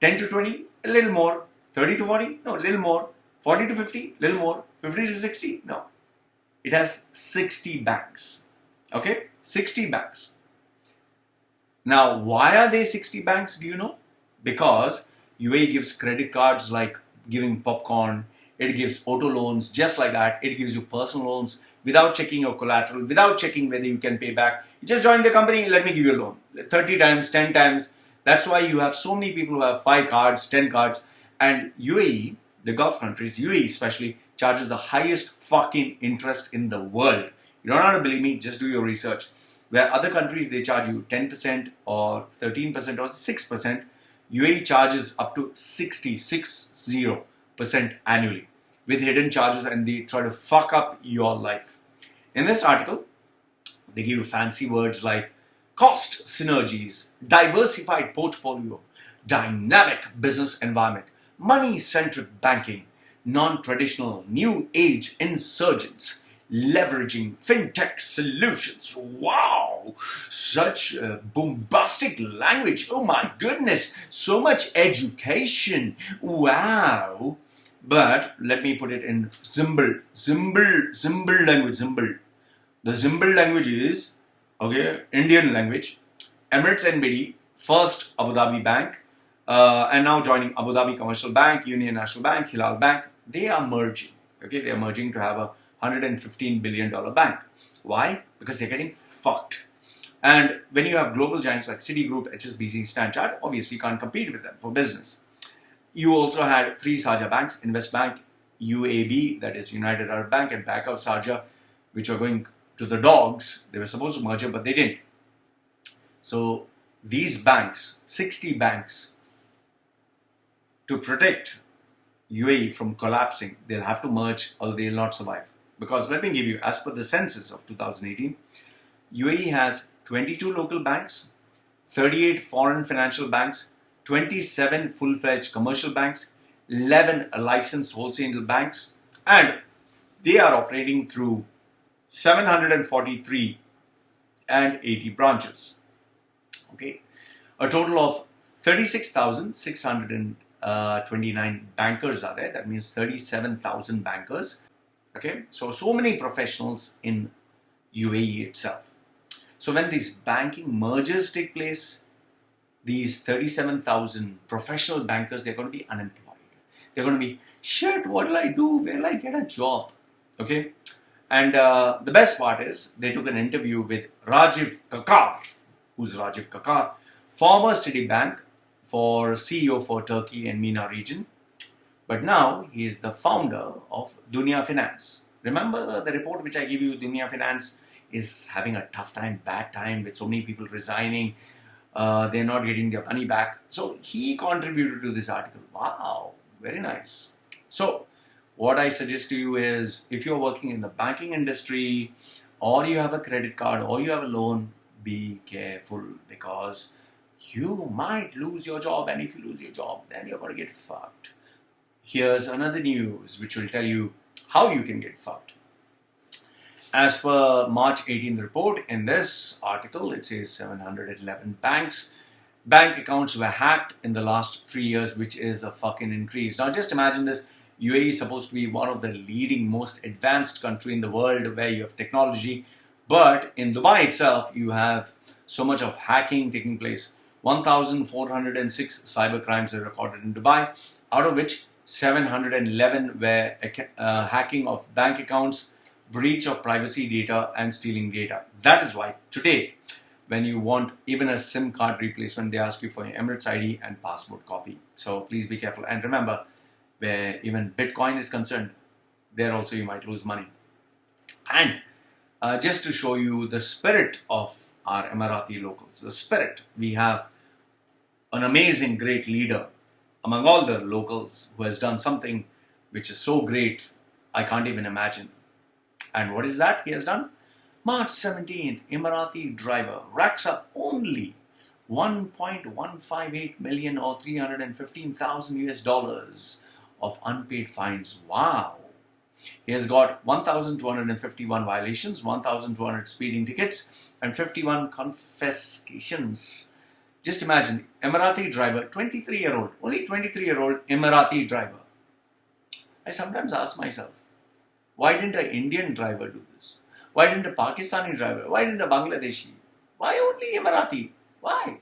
10 to 20? A little more. 30 to 40? No, a little more. 40 to 50? A little more. 50 to 60? No. It has 60 banks. Okay? 60 banks. Now, why are they 60 banks? Do you know? Because UAE gives credit cards like giving popcorn. It gives auto loans just like that. It gives you personal loans without checking your collateral, without checking whether you can pay back. You just join the company, let me give you a loan. 30 times, 10 times. That's why you have so many people who have 5 cards, 10 cards. And UAE, the Gulf countries, UAE especially, charges the highest fucking interest in the world. You don't have to believe me, just do your research. Where other countries, they charge you 10% or 13% or 6%, UAE charges up to 60% annually with hidden charges, and they try to fuck up your life. In this article, they give you fancy words like cost synergies, diversified portfolio, dynamic business environment, money-centric banking, non-traditional new age insurgents, leveraging fintech solutions. Wow! such bombastic language. Oh my goodness, so much education. Wow. But let me put it in Zimbal language. Zimbal. The Zimbal language is, okay, Indian language. Emirates NBD, first Abu Dhabi Bank, and now joining Abu Dhabi Commercial Bank, Union National Bank, Hilal Bank. They are merging. Okay, they are merging to have a $115 billion bank. Why? Because they're getting fucked. And when you have global giants like Citigroup, HSBC, Standard Chartered, obviously you can't compete with them for business. You also had three Sharjah banks, Investbank, UAB, that is United Arab Bank, and Bank of Sharjah, which are going to the dogs. They were supposed to merge, but they didn't. So these banks, 60 banks, to protect UAE from collapsing, they'll have to merge or they'll not survive. Because let me give you, as per the census of 2018, UAE has 22 local banks, 38 foreign financial banks, 27 full-fledged commercial banks, 11 licensed wholesale banks, and they are operating through 743 and 80 branches. Okay, a total of 36,629 bankers are there. That means 37,000 bankers. Okay, so many professionals in UAE itself. So when these banking mergers take place, these 37,000 professional bankers, they're going to be unemployed. They're going to be, shit, what will I do? Where will I get a job? Okay, and the best part is they took an interview with Rajiv Kakar. Who's Rajiv Kakar? Former Citibank for CEO for Turkey and MENA region. But now he is the founder of Dunya Finance. Remember the report which I gave you, Dunya Finance is having a tough time, bad time with so many people resigning. They're not getting their money back. So he contributed to this article. Wow, very nice. So what I suggest to you is, if you're working in the banking industry, or you have a credit card, or you have a loan, be careful, because you might lose your job, and if you lose your job, then you're going to get fucked. Here's another news which will tell you how you can get fucked. As per March 18th report, in this article, it says 711 bank accounts were hacked in the last 3 years, which is a fucking increase. Now just imagine this. UAE is supposed to be one of the leading, most advanced country in the world where you have technology. But in Dubai itself, you have so much of hacking taking place. 1,406 cyber crimes are recorded in Dubai, out of which 711 were hacking of bank accounts, breach of privacy data, and stealing data. That is why today, when you want even a SIM card replacement, they ask you for your Emirates ID and passport copy. So please be careful. And remember, where even Bitcoin is concerned, there also you might lose money. And just to show you the spirit of our Emirati locals, the spirit, we have an amazing, great leader among all the locals who has done something which is so great, I can't even imagine. And what is that he has done? March 17th, Emirati driver racks up only 1.158 million or 315,000 US dollars of unpaid fines. Wow. He has got 1,251 violations, 1,200 speeding tickets, and 51 confiscations. Just imagine, Emirati driver, 23-year-old, only 23-year-old Emirati driver. I sometimes ask myself, why didn't an Indian driver do this? Why didn't a Pakistani driver? Why didn't a Bangladeshi? Why only Emirati? Why?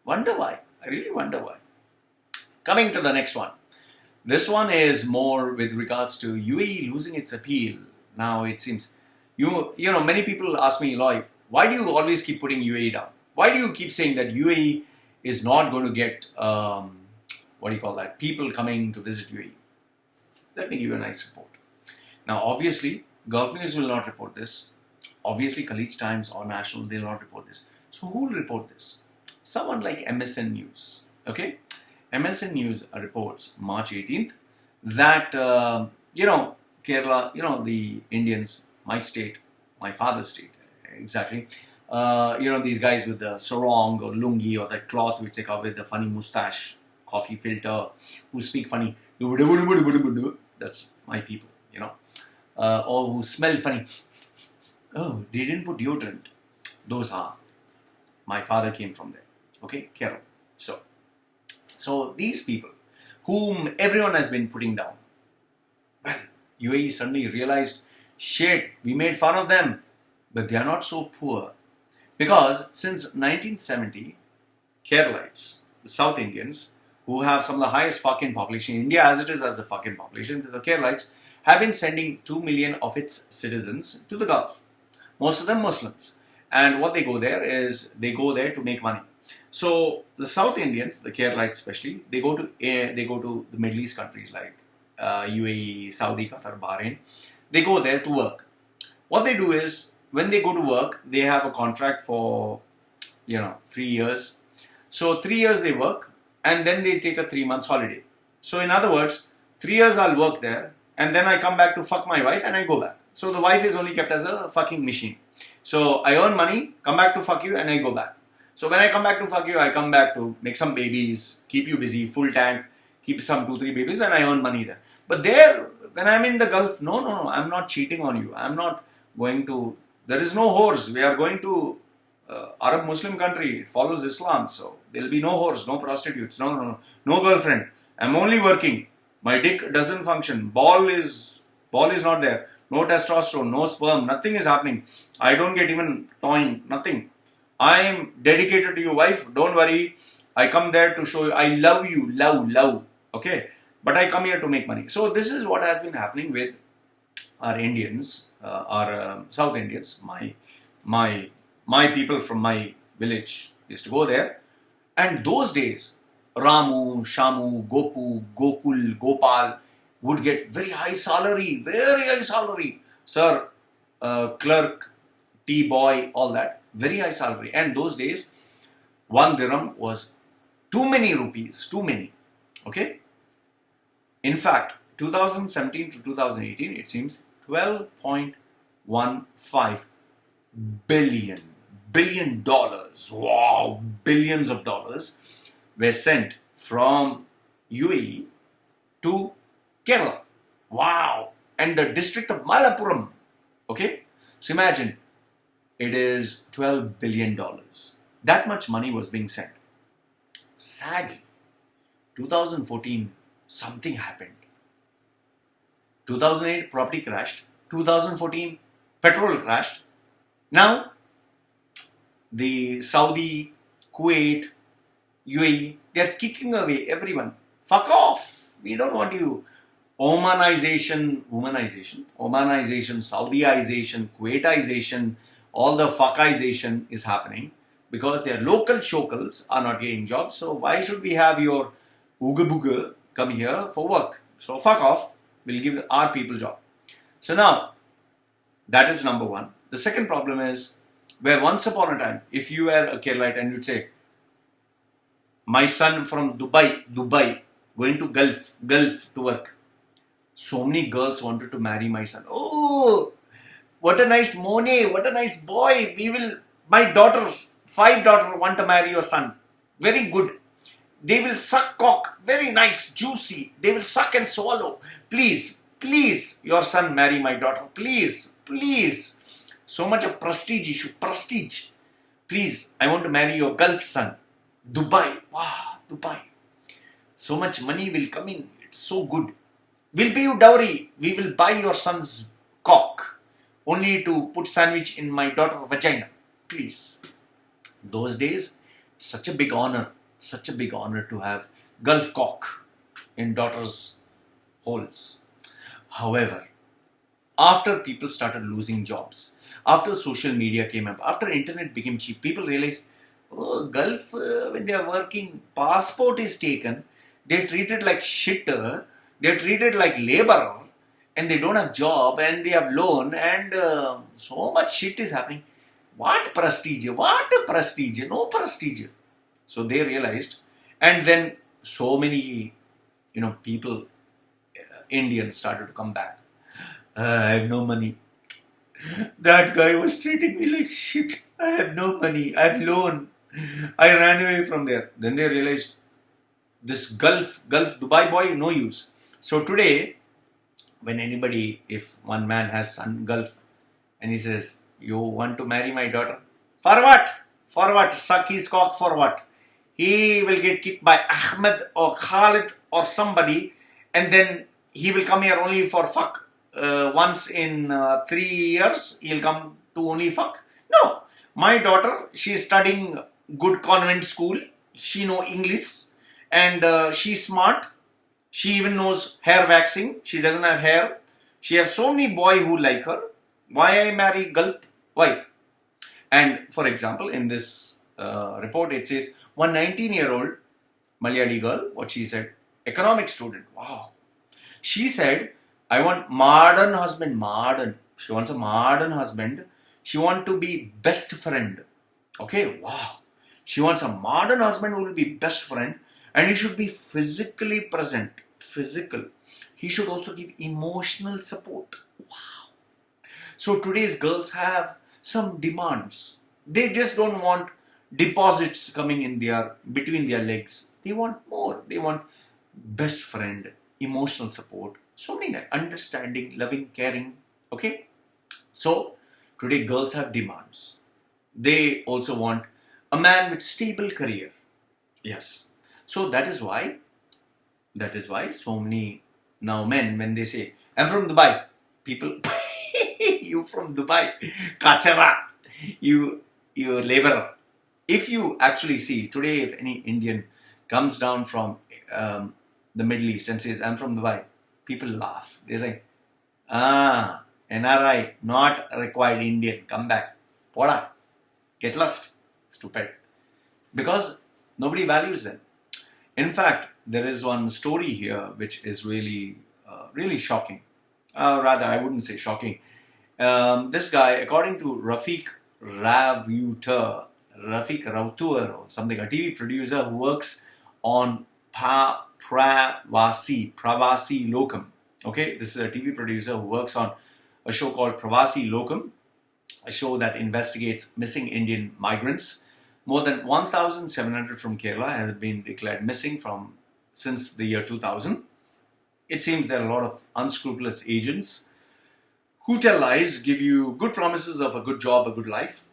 Wonder why. I really wonder why. Coming to the next one. This one is more with regards to UAE losing its appeal. Now it seems, you know, many people ask me, Eloy, why do you always keep putting UAE down? Why do you keep saying that UAE is not going to get, people coming to visit UAE? Let me give you a nice report. Now, obviously, Gulf News will not report this. Obviously, Khalij Times or National, they will not report this. So who will report this? Someone like MSN News. Okay? MSN News reports March 18th that, Kerala, the Indians, my state, my father's state, exactly. These guys with the sarong or lungi or that cloth which they cover with the funny mustache, coffee filter, who speak funny. That's my people, or who smell funny. Oh, they didn't put deodorant. Those are My father came from there. Okay, Kerala. So these people whom everyone has been putting down, well, UAE suddenly realized, shit, we made fun of them, but they are not so poor. Because since 1970, Keralites, the South Indians, who have some of the highest fucking population in India as it is as a fucking population, the Keralites have been sending 2 million of its citizens to the Gulf. Most of them Muslims. And what they go there is, they go there to make money. So the South Indians, the Keralites especially, they go to the Middle East countries like UAE, Saudi, Qatar, Bahrain. They go there to work. What they do is, when they go to work, they have a contract for 3 years. So 3 years they work, and then they take a 3 months holiday. So in other words, 3 years I'll work there, and then I come back to fuck my wife and I go back. So the wife is only kept as a fucking machine. So I earn money, come back to fuck you, and I go back. So when I come back to fuck you, I come back to make some babies, keep you busy, full tank, keep some 2-3 babies, and I earn money there. But there, when I'm in the Gulf, no, I'm not cheating on you. I'm not going to, there is no whores. We are going to Arab Muslim country. It follows Islam. So there'll be no whores, no prostitutes, no girlfriend. I'm only working. My dick doesn't function. Ball is not there. No testosterone, no sperm, nothing is happening. I don't get even toying, nothing. I am dedicated to your wife. Don't worry. I come there to show you I love you, love. Okay, but I come here to make money. So this is what has been happening with our Indians, our South Indians. My people from my village used to go there, and those days, Ramu, Shamu, Gopu, Gokul, Gopal would get very high salary, sir, clerk, tea boy, all that, very high salary. And those days, 1 dirham was too many rupees, too many. Okay. In fact, 2017 to 2018, it seems 12.15 billion dollars. Wow, billions of dollars were sent from UAE to Kerala. Wow. And the district of Malappuram. Okay. So imagine, it is $12 billion. That much money was being sent. Sadly, 2014, something happened. 2008, property crashed. 2014, petrol crashed. Now, the Saudi, Kuwait, UAE, they are kicking away everyone. Fuck off. We don't want you. Omanization, Saudization, Kuwaitization, all the fuckization is happening because their local shokals are not getting jobs. So why should we have your ooga booga come here for work? So fuck off. We'll give our people job. So now, that is number one. The second problem is, where once upon a time, if you were a Keralite and you'd say, my son from Dubai, going to Gulf to work. So many girls wanted to marry my son. Oh, what a nice Monet, what a nice boy. My daughters, 5 daughters want to marry your son. Very good. They will suck cock, very nice, juicy. They will suck and swallow. Please, your son marry my daughter. Please. So much of prestige issue, prestige. Please, I want to marry your Gulf son. Dubai, wow, Dubai. So much money will come in. It's so good. We'll pay you dowry. We will buy your son's cock. Only to put sandwich in my daughter's vagina. Please. Those days, such a big honor to have Gulf cock in daughter's holes. However, after people started losing jobs, after social media came up, after internet became cheap, people realized, oh, Gulf, when they are working, passport is taken, they're treated like shitter, they're treated like laborer, and they don't have job, and they have loan, and so much shit is happening. What prestige? No prestige. So they realized, and then so many, people, Indians started to come back. I have no money. That guy was treating me like shit. I have no money. I have loan. I ran away from there. Then they realized this Gulf Dubai boy, no use. So today, when if one man has son Gulf and he says, you want to marry my daughter? For what? For what? Suck his cock for what? He will get kicked by Ahmed or Khalid or somebody, and then he will come here only for fuck. Once in 3 years, he'll come to only fuck. No. My daughter, she's studying good convent school. She know English, and she's smart. She even knows hair waxing. She doesn't have hair. She has so many boys who like her. Why I marry Gulp? Why? And for example, in this report, it says one 19-year-old Malayali girl, what she said, economic student. Wow. She said, I want modern husband, modern. She wants a modern husband. She wants to be best friend. Okay, wow. She wants a modern husband who will be best friend, and he should be physically present. Physical. He should also give emotional support. Wow. So today's girls have some demands. They just don't want deposits coming in between their legs. They want more. They want best friend, emotional support, so many understanding, loving, caring. Okay. So today girls have demands. They also want a man with stable career. Yes. So that is why so many now men, when they say, I'm from Dubai, people, you from Dubai, kachara, you laborer. If you actually see today, if any Indian comes down from the Middle East and says, I'm from Dubai, people laugh. They think, NRI, not required Indian, come back. Poda, get lost, stupid. Because nobody values them. In fact, there is one story here which is really shocking. Rather, I wouldn't say shocking. This guy, according to Rafiq Rautur or something, a TV producer who works on Pravasi Locum. Okay, this is a TV producer who works on a show called Pravasi Locum, a show that investigates missing Indian migrants. More than 1,700 from Kerala have been declared missing since the year 2000. It seems there are a lot of unscrupulous agents who tell lies, give you good promises of a good job, a good life.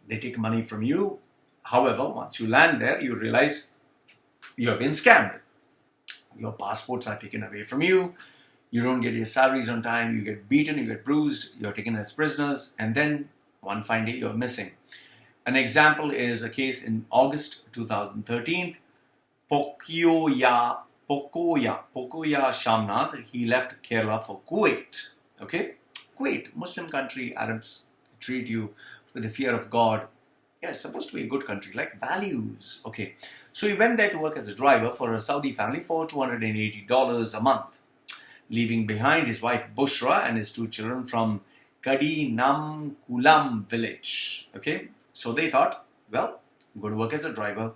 They take money from you. However, once you land there, you realize you have been scammed. Your passports are taken away from you. You don't get your salaries on time. You get beaten, you get bruised. You're taken as prisoners. And then one fine day, you're missing. An example is a case in August 2013. Pokoya Shamnath, he left Kerala for Kuwait. Okay? Kuwait, Muslim country, Arabs treat you with the fear of God. Yeah, it's supposed to be a good country, like values. Okay. So he went there to work as a driver for a Saudi family for $280 a month, leaving behind his wife Bushra and his 2 children from Kadinamkulam village. Okay? So they thought, well, I'm going to work as a driver.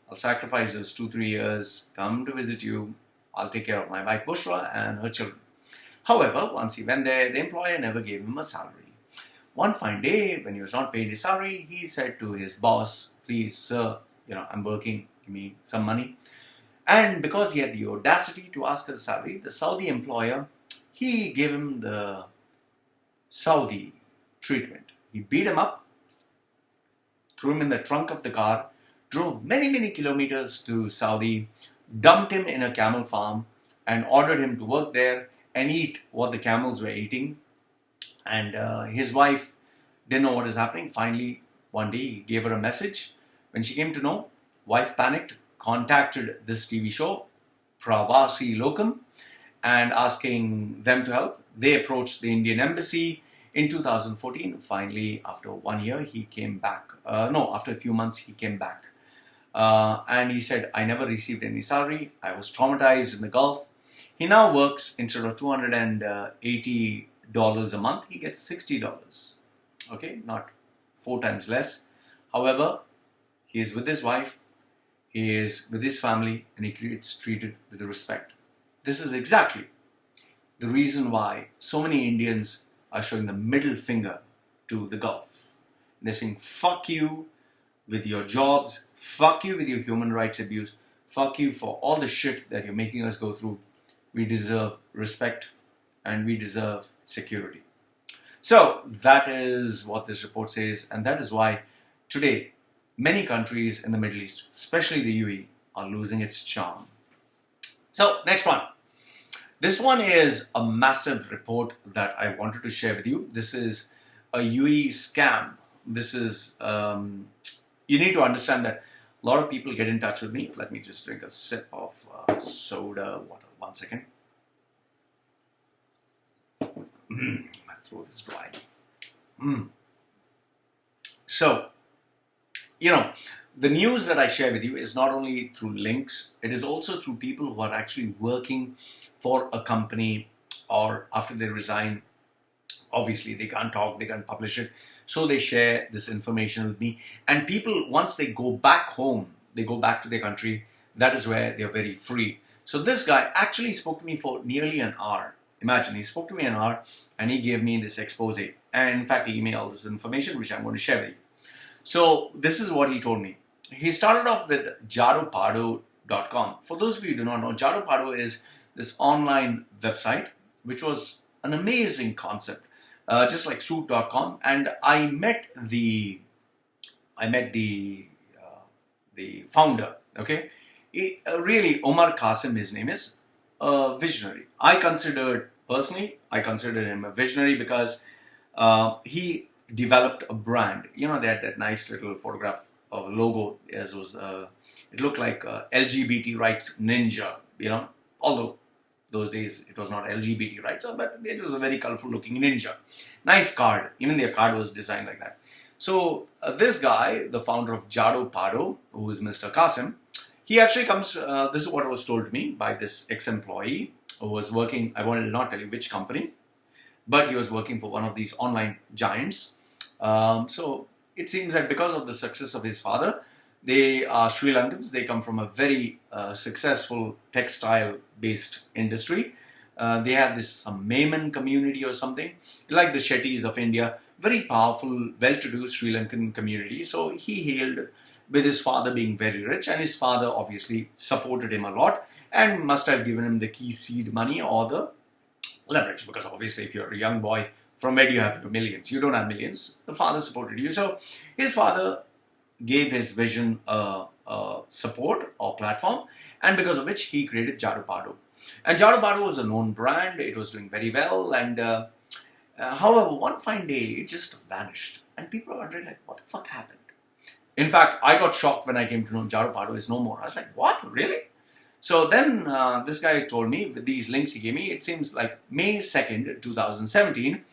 I'll sacrifice those 2-3 years, come to visit you. I'll take care of my wife Bushra and her children. However, once he went there, the employer never gave him a salary. One fine day, when he was not paid his salary, he said to his boss, please, sir, I'm working, give me some money. And because he had the audacity to ask for a salary, the Saudi employer, he gave him the Saudi treatment. He beat him up, threw him in the trunk of the car, drove many, many kilometers to Saudi, dumped him in a camel farm, and ordered him to work there and eat what the camels were eating. And his wife didn't know what is happening. Finally, one day he gave her a message. When she came to know, wife panicked, contacted this TV show, Pravasi Locum, and asking them to help. They approached the Indian embassy in 2014. Finally, after 1 year, he came back. After a few months, he came back. And he said, I never received any salary. I was traumatized in the Gulf. He now works, instead of $280 a month, he gets $60. Okay, not 4 times less. However, he is with his wife, he is with his family, and he gets treated with respect. This is exactly the reason why so many Indians are showing the middle finger to the Gulf. They're saying, fuck you with your jobs, fuck you with your human rights abuse, fuck you for all the shit that you're making us go through. We deserve respect and we deserve security. So that is what this report says, and that is why today many countries in the Middle East, especially the UAE, are losing its charm. So, next one. This one is a massive report that I wanted to share with you. This is a UAE scam. This is, you need to understand that a lot of people get in touch with me. Let me just drink a sip of soda water. 1 second. My throat is dry. So, the news that I share with you is not only through links, it is also through people who are actually working for a company, or after they resign, obviously they can't talk, they can't publish it. So they share this information with me. And people, once they go back home, they go back to their country, that is where they're very free. So this guy actually spoke to me for nearly an hour. Imagine, he spoke to me an hour and he gave me this expose. And in fact, he gave me all this information, which I'm going to share with you. So this is what he told me. He started off with jadopardo.com. For those of you who do not know, Jado Pardo is this online website, which was an amazing concept, just like Souq.com. And I met the founder. Okay, really, Omar Qasim, his name is, a visionary. I considered him a visionary because he developed a brand. They had that nice little photograph of a logo, as was it looked like LGBT rights ninja. Although those days it was not LGBT rights, but it was a very colorful looking ninja. Nice card. Even their card was designed like that. So this guy, the founder of Jado Pardo, who is Mr. Qasim, he actually comes, this is what was told to me by this ex-employee who was working, I wanted to not tell you which company, but he was working for one of these online giants. So it seems that because of the success of his father, they are Sri Lankans. They come from a very successful textile-based industry. They have this some Yemen community or something, like the Shetties of India. Very powerful, well-to-do Sri Lankan community. So he hailed with his father being very rich, and his father obviously supported him a lot and must have given him the key seed money or the leverage, because obviously if you're a young boy, from where do you have your millions? You don't have millions. The father supported you. So his father gave his vision support or platform, and because of which he created Jado Pardo. And Jado Pardo was a known brand. It was doing very well, and however, one fine day it just vanished, and people were wondering, like, what the fuck happened? In fact, I got shocked when I came to know Jado Pardo is no more. I was like, what? Really? So then this guy told me, with these links he gave me, it seems like May 2nd, 2017,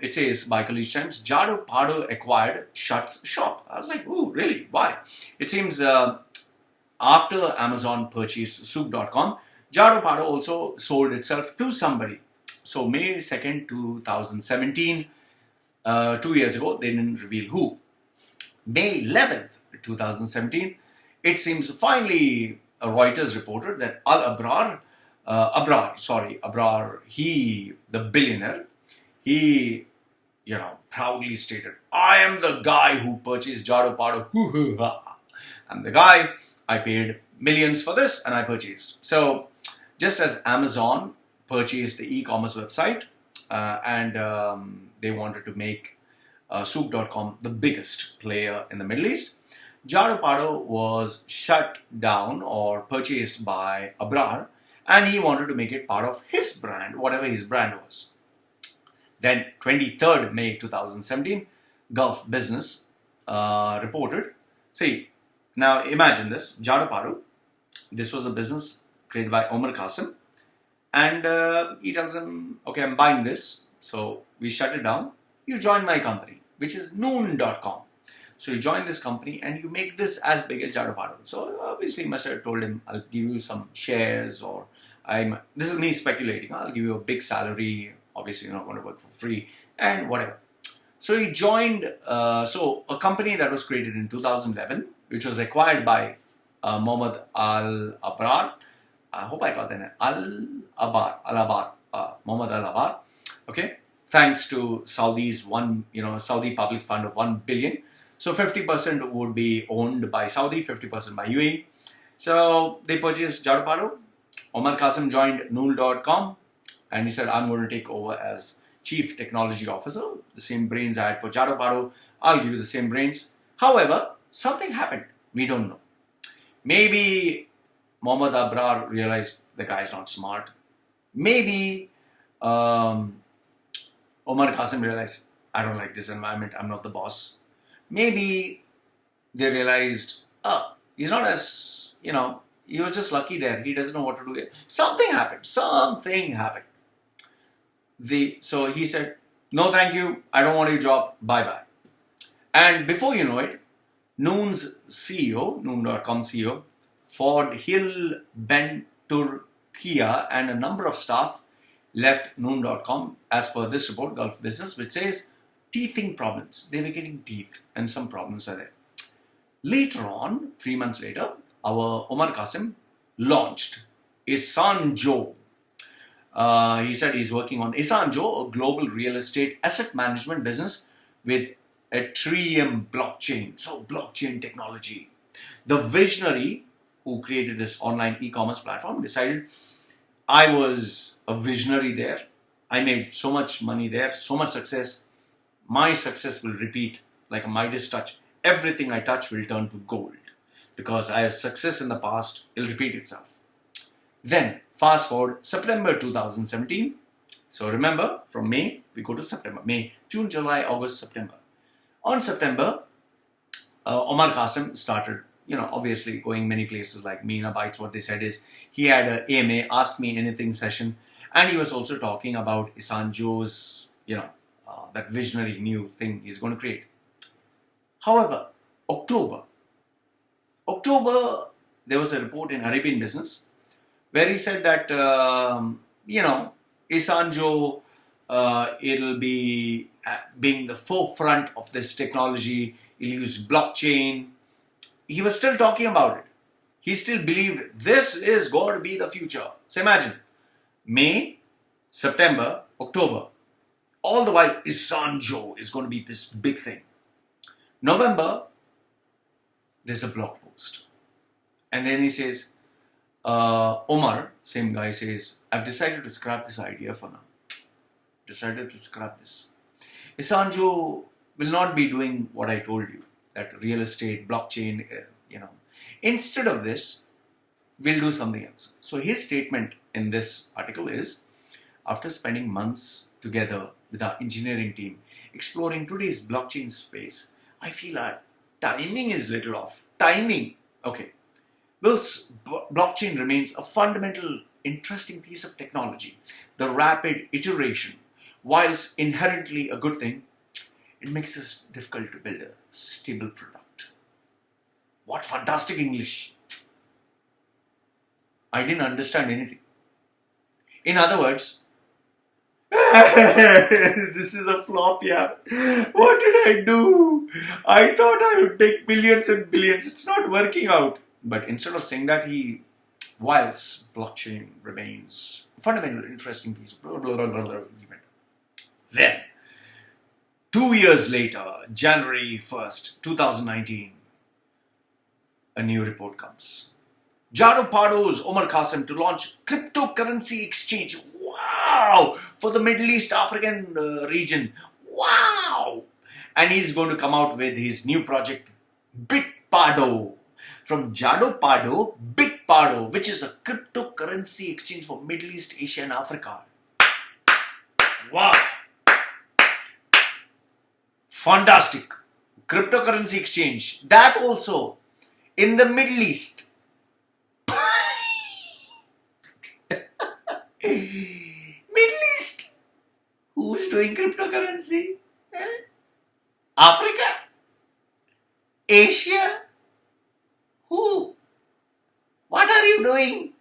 it says by Khalifa Times, Jado Pardo acquired, shuts shop. I was like, ooh, really? Why? It seems after Amazon purchased Souq.com, Jado Pardo also sold itself to somebody. So May 2nd, 2017, 2 years ago, they didn't reveal who. May 11th, 2017, it seems finally Reuters reported that Abrar, he, the billionaire, he, proudly stated, I am the guy who purchased Jado Pardo. I'm the guy, I paid millions for this and I purchased. So just as Amazon purchased the e-commerce website and they wanted to make Souq.com the biggest player in the Middle East, Jado Pardo was shut down or purchased by Abrar, and he wanted to make it part of his brand, whatever his brand was. Then 23rd May 2017, Gulf Business reported, see, now imagine this, Jado Pardo, this was a business created by Omar Qasim, and he tells him, okay, I'm buying this, so we shut it down, you join my company, which is noon.com. So you join this company and you make this as big as Jado Pardo. So obviously he must have told him, I'll give you some shares, or this is me speculating, I'll give you a big salary, obviously you're not going to work for free, and whatever. So he joined, so a company that was created in 2011, which was acquired by Mohammed Al-Abrar. I hope I got that name. Al-Abar, Mohammed Al-Abar. Okay. Thanks to Saudi's Saudi public fund of 1 billion. So 50% would be owned by Saudi, 50% by UAE. So they purchased Jado Pardo. Omar Qasim joined Nool.com and he said, I'm going to take over as Chief Technology Officer. The same brains I had for Jado Pardo, I'll give you the same brains. However, something happened. We don't know. Maybe Mohammad Abrar realized the guy is not smart. Maybe Omar Qasim realized, I don't like this environment, I'm not the boss. Maybe they realized, oh, he's not as, he was just lucky there. He doesn't know what to do. Something happened. So he said, no, thank you. I don't want your job. Bye-bye. And before you know it, Noon's CEO, Noon.com CEO, Ford Hill Ben Turkia and a number of staff left Noon.com as per this report, Gulf Business, which says teething problems. They were getting teeth and some problems are there. Later on, 3 months later, our Omar Qasim launched Isanjo. He said he's working on Isanjo, a global real estate asset management business with Ethereum blockchain. So blockchain technology. The visionary who created this online e-commerce platform decided, I was a visionary there. I made so much money there, so much success. My success will repeat like a Midas touch. Everything I touch will turn to gold because I have success in the past, it'll repeat itself. Then, fast forward September 2017. So remember, from May, we go to September. May, June, July, August, September. On September, Omar Qasim started, obviously going many places like Meena Bites. What they said is, he had an AMA, Ask Me Anything session. And he was also talking about Isanjo's, that visionary new thing he's going to create. However, October, there was a report in Arabian Business where he said that, Isanjo, it'll be being the forefront of this technology. He'll use blockchain. He was still talking about it. He still believed this is going to be the future. So imagine, May, September, October. All the while, Isanjo is going to be this big thing. November, there's a blog post. And then he says, Omar, same guy, says, I've decided to scrap this idea for now. Decided to scrap this. Isanjo will not be doing what I told you, that real estate, blockchain, Instead of this, we'll do something else. So his statement in this article is, after spending months together with our engineering team, exploring today's blockchain space, I feel our timing is little off. Timing. Okay. Whilst blockchain remains a fundamental, interesting piece of technology, the rapid iteration, whilst inherently a good thing, it makes it difficult to build a stable product. What fantastic English. I didn't understand anything. In other words, this is a flop, yeah. What did I do? I thought I would make millions and billions. It's not working out. But instead of saying that, whilst blockchain remains a fundamental, interesting piece, blah, blah, blah, blah, blah, then, 2 years later, January 1st, 2019, a new report comes. Jado Pardo's Omar Qasim to launch cryptocurrency exchange. Wow! For the Middle East African region. Wow! And he's going to come out with his new project, BitPardo. From Jado Pardo, BitPardo, which is a cryptocurrency exchange for Middle East, Asia and Africa. Wow! Fantastic. Cryptocurrency exchange. That also in the Middle East. Middle East. Who's doing cryptocurrency? Africa? Asia? Who? What are you doing?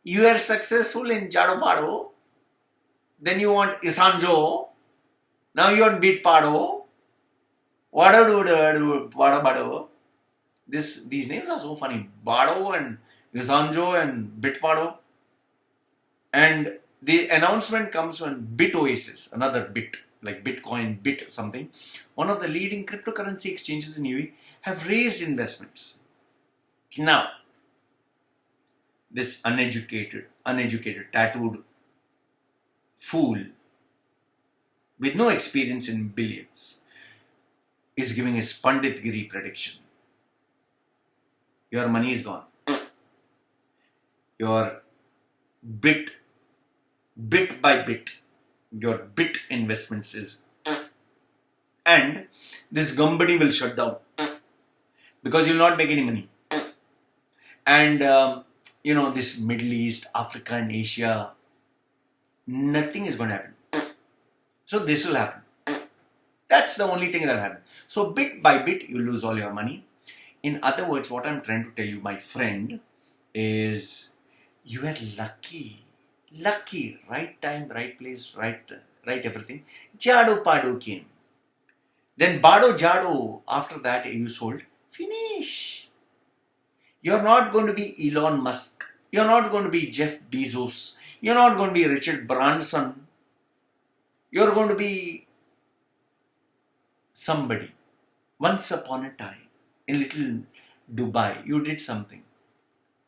You are successful in Jado Pardo. Then you want Isanjo. Now you want BitPardo. Bado. These names are so funny. Bado and Isanjo and BitPardo. And the announcement comes from BitOasis, another bit, like Bitcoin, bit something. One of the leading cryptocurrency exchanges in UAE have raised investments. Now, this uneducated, tattooed fool with no experience in billions is giving his Panditgiri prediction. Your money is gone. Your bit by bit, your bit investments is, and this company will shut down because you'll not make any money. And this Middle East, Africa and Asia, nothing is going to happen. So this will happen. That's the only thing that will happen. So bit by bit, you lose all your money. In other words, what I'm trying to tell you, my friend, is you are lucky. Lucky. Right time, right place, right everything. Jado Pado came. Then Bado Jado, after that you sold. Finish. You're not going to be Elon Musk. You're not going to be Jeff Bezos. You're not going to be Richard Branson. You're going to be somebody. Once upon a time, in little Dubai, you did something.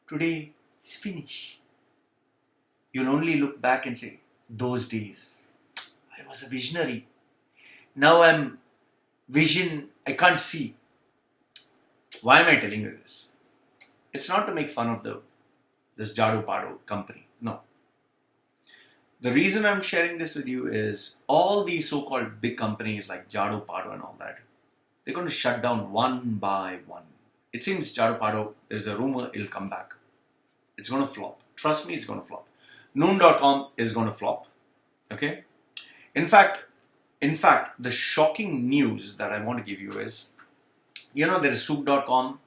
Today, it's finished. You'll only look back and say, those days, I was a visionary. Now I'm I can't see. Why am I telling you this? It's not to make fun of this Jado Pado company. No. The reason I'm sharing this with you is all these so-called big companies like Jado Pado and all that, they're going to shut down one by one. It seems Jado Pado, there's a rumor it'll come back. It's going to flop. Trust me, it's going to flop. Noon.com is going to flop. Okay? In fact, the shocking news that I want to give you is, there is Soup.com,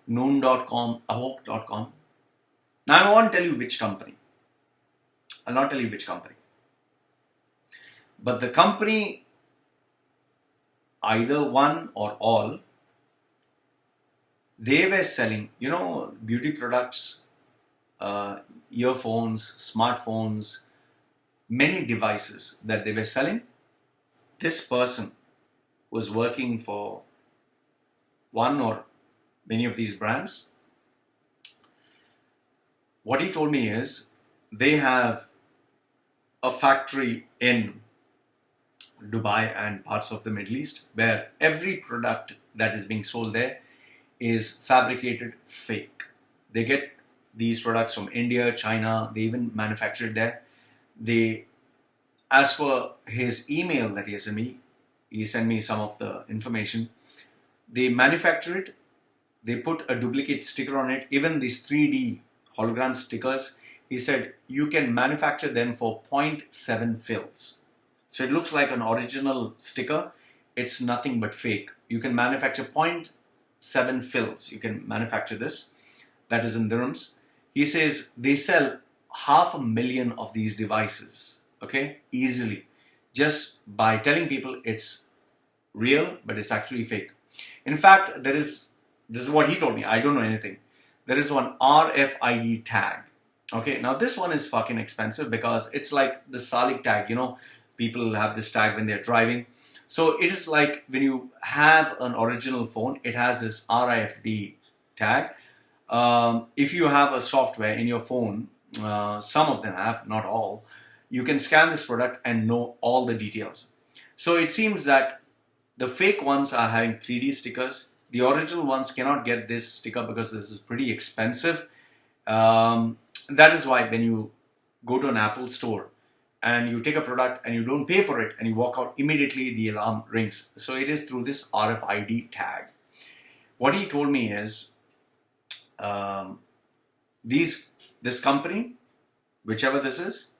Noon.com, Avok.com. Now I won't tell you which company. I'll not tell you which company. But the company, either one or all, they were selling, beauty products, earphones, smartphones, many devices that they were selling. This person was working for one or many of these brands. What he told me is they have a factory in Dubai and parts of the Middle East where every product that is being sold there is fabricated fake. They get these products from India, China, they even manufacture it there. As for his email that he sent me some of the information. They manufacture it, they put a duplicate sticker on it, even these 3D hologram stickers. He said you can manufacture them for 0.7 fils. So it looks like an original sticker. It's nothing but fake. You can manufacture 0.7 fils. You can manufacture this. That is in dirhams. He says they sell 500,000 of these devices. Okay, easily. Just by telling people it's real, but it's actually fake. In fact, this is what he told me. I don't know anything. There is one RFID tag. Okay, now this one is fucking expensive because it's like the Salik tag. People have this tag when they're driving. So it is like when you have an original phone, it has this RFID tag. If you have a software in your phone, some of them have, not all, you can scan this product and know all the details. So it seems that the fake ones are having 3D stickers. The original ones cannot get this sticker because this is pretty expensive. That is why when you go to an Apple store and you take a product and you don't pay for it and you walk out, immediately the alarm rings. So it is through this RFID tag. What he told me is this company, whichever this is,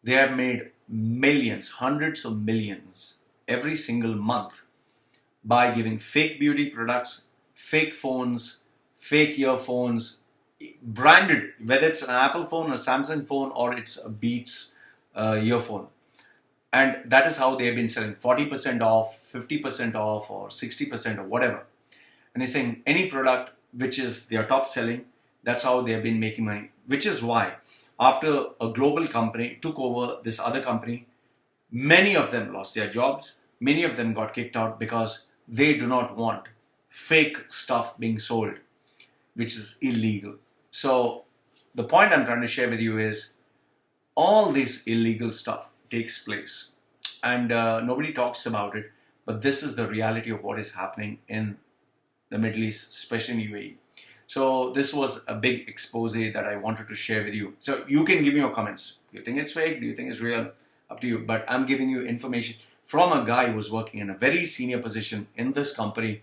they have made millions, hundreds of millions every single month by giving fake beauty products, fake phones, fake earphones, branded, whether it's an Apple phone, a Samsung phone, or it's a Beats earphone. And that is how they have been selling 40% off, 50% off, or 60% or whatever. And he's saying any product which is their top selling, that's how they have been making money. Which is why after a global company took over this other company, many of them lost their jobs. Many of them got kicked out because they do not want fake stuff being sold, which is illegal. So the point I'm trying to share with you is all this illegal stuff takes place and nobody talks about it. but this is the reality of what is happening in the Middle East, especially in UAE. So this was a big expose that I wanted to share with you. So you can give me your comments. Do you think it's fake? Do you think it's real? Up to you. But I'm giving you information from a guy who was working in a very senior position in this company,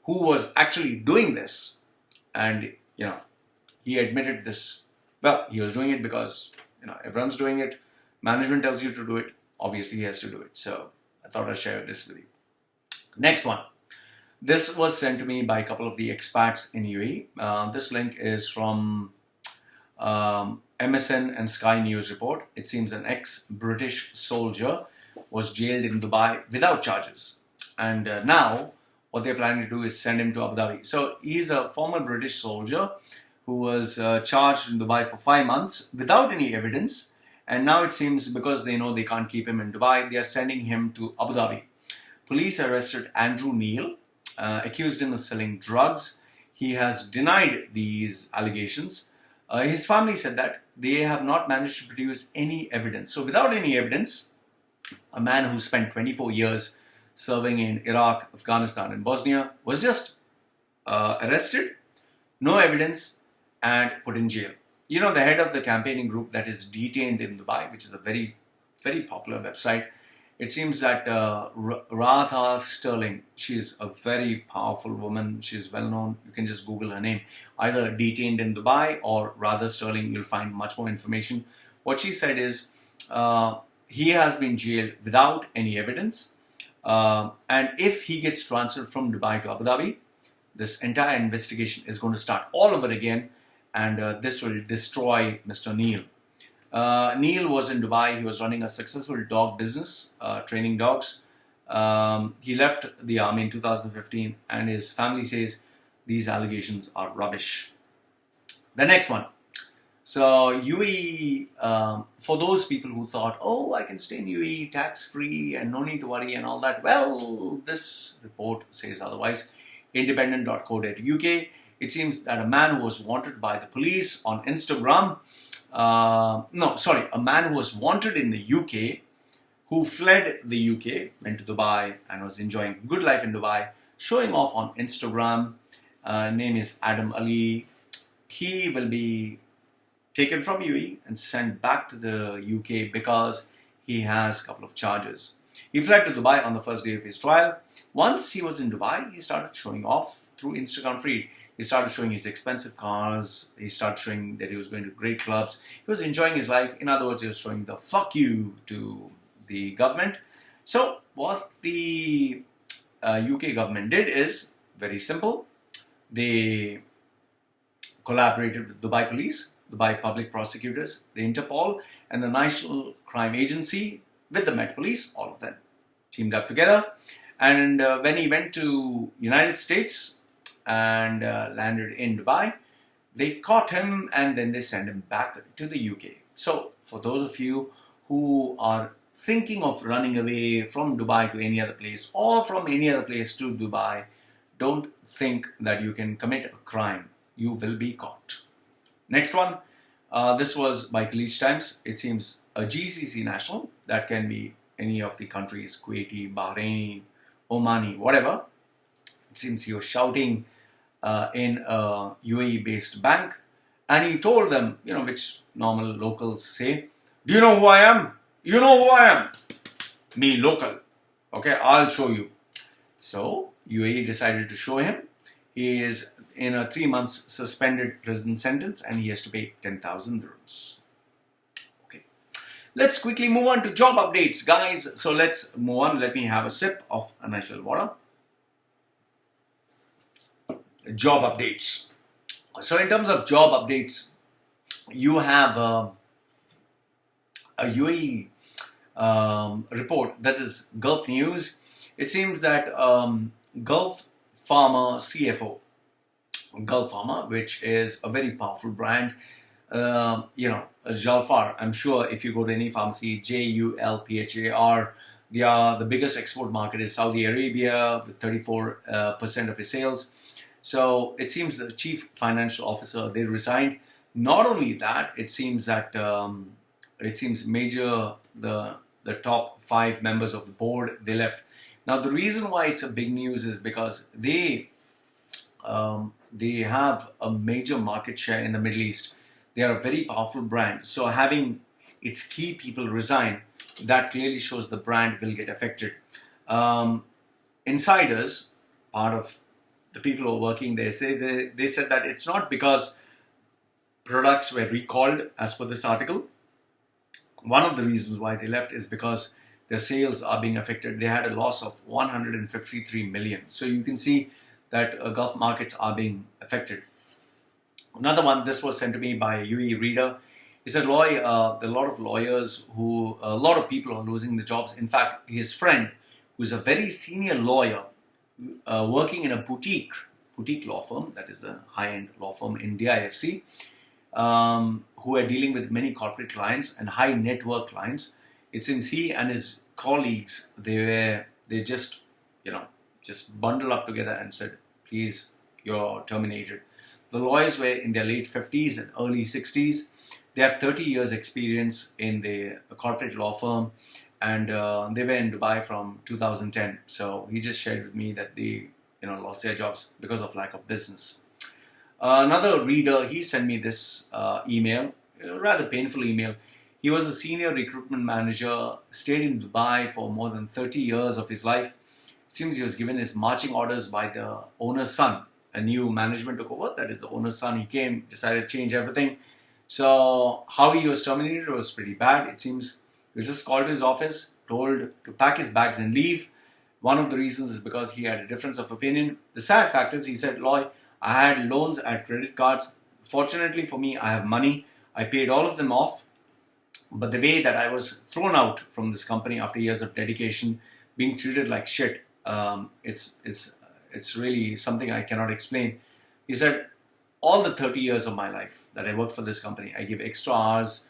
who was actually doing this. And, he admitted this. Well, he was doing it because, everyone's doing it. Management tells you to do it. Obviously, he has to do it. So I thought I'd share this with you. Next one. This was sent to me by a couple of the expats in UAE. This link is from MSN and Sky News report. It seems an ex-British soldier was jailed in Dubai without charges. And now what they're planning to do is send him to Abu Dhabi. So he's a former British soldier who was charged in Dubai for 5 months without any evidence. And now it seems because they know they can't keep him in Dubai, they are sending him to Abu Dhabi. Police arrested Andrew Neil, accused him of selling drugs. He has denied these allegations. His family said that they have not managed to produce any evidence. So without any evidence, a man who spent 24 years serving in Iraq, Afghanistan and Bosnia was just arrested, no evidence, and put in jail. The head of the campaigning group that is Detained in Dubai, which is a very, very popular website, it seems that Radha Sterling, she's a very powerful woman. She's well known. You can just Google her name. Either Detained in Dubai or Radha Sterling, you'll find much more information. What she said is he has been jailed without any evidence. And if he gets transferred from Dubai to Abu Dhabi, this entire investigation is going to start all over again. And this will destroy Mr. Neil. Neil was in Dubai. He was running a successful dog business, training dogs. He left the army in 2015 and his family says these allegations are rubbish. The next one. So UAE, for those people who thought, oh, I can stay in UAE tax-free and no need to worry and all that. Well, this report says otherwise. Independent.co.uk. It seems that a man who was wanted by the police on Instagram, a man who was wanted in the UK, who fled the UK, went to Dubai and was enjoying good life in Dubai, showing off on Instagram. Name is Adam Ali. He will be taken from UAE and sent back to the UK because he has a couple of charges. He fled to Dubai on the first day of his trial. Once he was in Dubai, he started showing off through Instagram feed. He started showing his expensive cars. He started showing that he was going to great clubs. He was enjoying his life. In other words, he was showing the fuck you to the government. So what the UK government did is very simple. They collaborated with Dubai police, Dubai public prosecutors, the Interpol, and the National Crime Agency with the Met Police, all of them teamed up together. And when he went to United States and landed in Dubai, they caught him and then they sent him back to the UK. So for those of you who are thinking of running away from Dubai to any other place or from any other place to Dubai, don't think that you can commit a crime. You will be caught. Next one. This was by Khaleej Times. It seems a GCC national, that can be any of the countries, Kuwaiti, Bahraini, Omani, whatever. It seems he was shouting in a UAE-based bank, and he told them, which normal locals say, do you know who I am? You know who I am? Me, local. Okay, I'll show you. So UAE decided to show him. He is in a 3 months suspended prison sentence and he has to pay 10,000 dirhams. Okay. Let's quickly move on to job updates, guys. So let's move on. Let me have a sip of a nice little water. Job updates. So in terms of job updates, you have a UAE report, that is Gulf News. It seems that Gulf Pharma CFO, Gulf Pharma, which is a very powerful brand, Jalfar. I'm sure if you go to any pharmacy, Julphar, they are the biggest export market is Saudi Arabia with 34% of its sales. So it seems the chief financial officer, they resigned. Not only that, it seems that the top 5 members of the board, they left. Now, the reason why it's a big news is because they have a major market share in the Middle East. They are a very powerful brand. So having its key people resign, that clearly shows the brand will get affected. Insiders, part of the people who are working there, they said that it's not because products were recalled as per this article. One of the reasons why they left is because their sales are being affected. They had a loss of 153 million. So you can see that Gulf markets are being affected. Another one, this was sent to me by a UAE reader. He said, Loy, there are a lot of lawyers a lot of people are losing the jobs. In fact, his friend, who's a very senior lawyer, working in a boutique law firm, that is a high-end law firm in DIFC, who are dealing with many corporate clients and high net worth clients. It seems he and his colleagues, they just bundled up together and said, please, you're terminated. The lawyers were in their late 50s and early 60s. They have 30 years experience in the corporate law firm, and they were in Dubai from 2010. So he just shared with me that they lost their jobs because of lack of business. Another reader, he sent me this email, a rather painful email. He was a senior recruitment manager, stayed in Dubai for more than 30 years of his life. It seems he was given his marching orders by the owner's son. A new management took over, that is the owner's son. He came, decided to change everything. So how he was terminated was pretty bad. It seems he was just called to his office, told to pack his bags and leave. One of the reasons is because he had a difference of opinion. The sad fact is, he said, Loy, I had loans, I had credit cards. Fortunately for me, I have money. I paid all of them off. But the way that I was thrown out from this company after years of dedication, being treated like shit, it's really something I cannot explain. He said, all the 30 years of my life that I worked for this company, I give extra hours,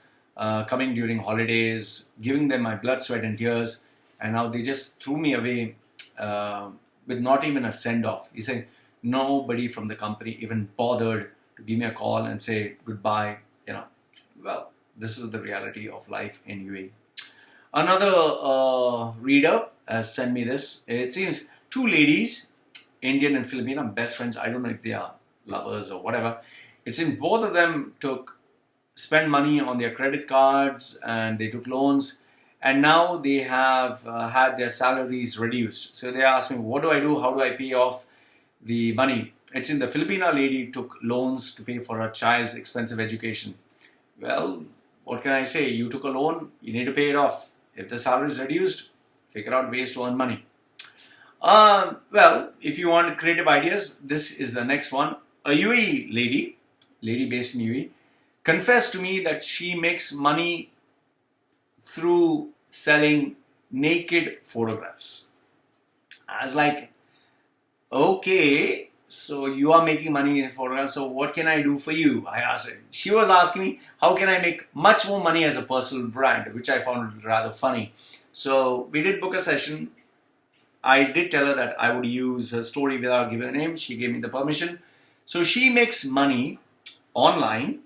coming during holidays, giving them my blood, sweat and tears, and now they just threw me away with not even a send-off. He said, nobody from the company even bothered to give me a call and say goodbye. Well, this is the reality of life in UAE. Another reader has sent me this. It seems two ladies, Indian and Filipino, best friends. I don't know if they are lovers or whatever. It seems both of them spent money on their credit cards and they took loans, and now they have had their salaries reduced. So they asked me, what do I do? How do I pay off the money? It's in the Filipino lady took loans to pay for her child's expensive education. Well, what can I say? You took a loan, you need to pay it off. If the salary is reduced, figure out ways to earn money. Well, if you want creative ideas, this is the next one. A UAE lady based in UAE, confessed to me that she makes money through selling naked photographs. I was like, okay, so you are making money in photographs, so what can I do for you? I asked her. She was asking me, how can I make much more money as a personal brand, which I found rather funny. So we did book a session. I did tell her that I would use her story without giving a name. She gave me the permission. So she makes money online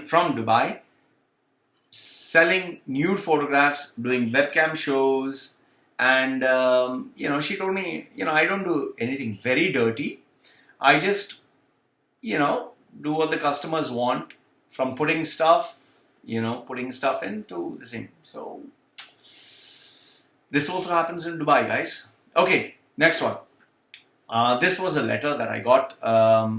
from Dubai, selling nude photographs, doing webcam shows, and she told me, I don't do anything very dirty. I just, do what the customers want, from putting stuff into the thing. So this also happens in Dubai, guys. Okay, next one. This was a letter that I got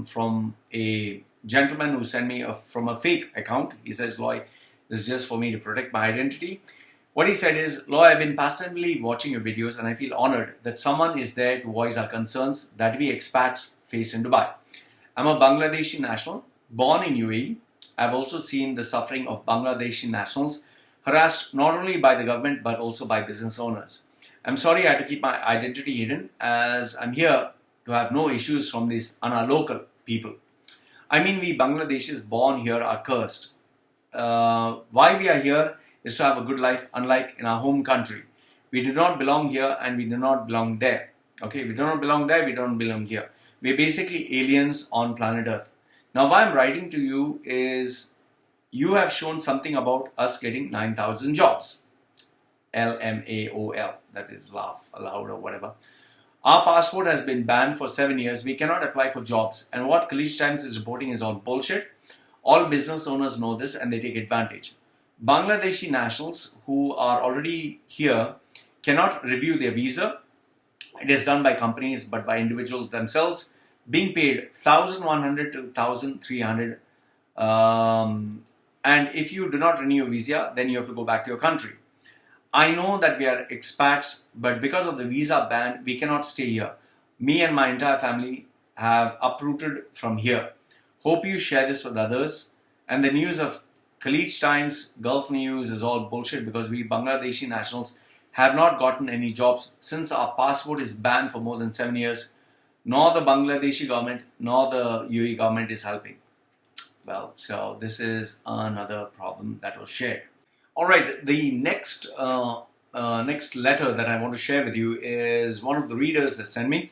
from a gentleman who sent me from a fake account. He says, Loy, this is just for me to protect my identity. What he said is, Loy, I've been passively watching your videos and I feel honored that someone is there to voice our concerns that we expats face in Dubai. I'm a Bangladeshi national, born in UAE. I've also seen the suffering of Bangladeshi nationals harassed not only by the government but also by business owners. I'm sorry I had to keep my identity hidden, as I'm here to have no issues from these local people. I mean, we Bangladeshis born here are cursed. Why we are here is to have a good life, unlike in our home country. We do not belong here and we do not belong there. Okay, we do not belong there, we don't belong here. We're basically aliens on planet Earth. Now, why I'm writing to you is, you have shown something about us getting 9,000 jobs. LMAOL. That is laugh aloud or whatever. Our passport has been banned for 7 years. We cannot apply for jobs. And what Khaleej Times is reporting is all bullshit. All business owners know this and they take advantage. Bangladeshi nationals who are already here cannot review their visa. It is done by companies but by individuals themselves, being paid 1,100 to 1,300. And if you do not renew your visa, then you have to go back to your country. I know that we are expats, but because of the visa ban, we cannot stay here. Me and my entire family have uprooted from here. Hope you share this with others. And the news of Khaleej Times, Gulf News is all bullshit because we Bangladeshi nationals have not gotten any jobs since our passport is banned for more than 7 years. Nor the Bangladeshi government, nor the UAE government is helping. Well, so this is another problem that was shared. All right, the next letter that I want to share with you is one of the readers that sent me.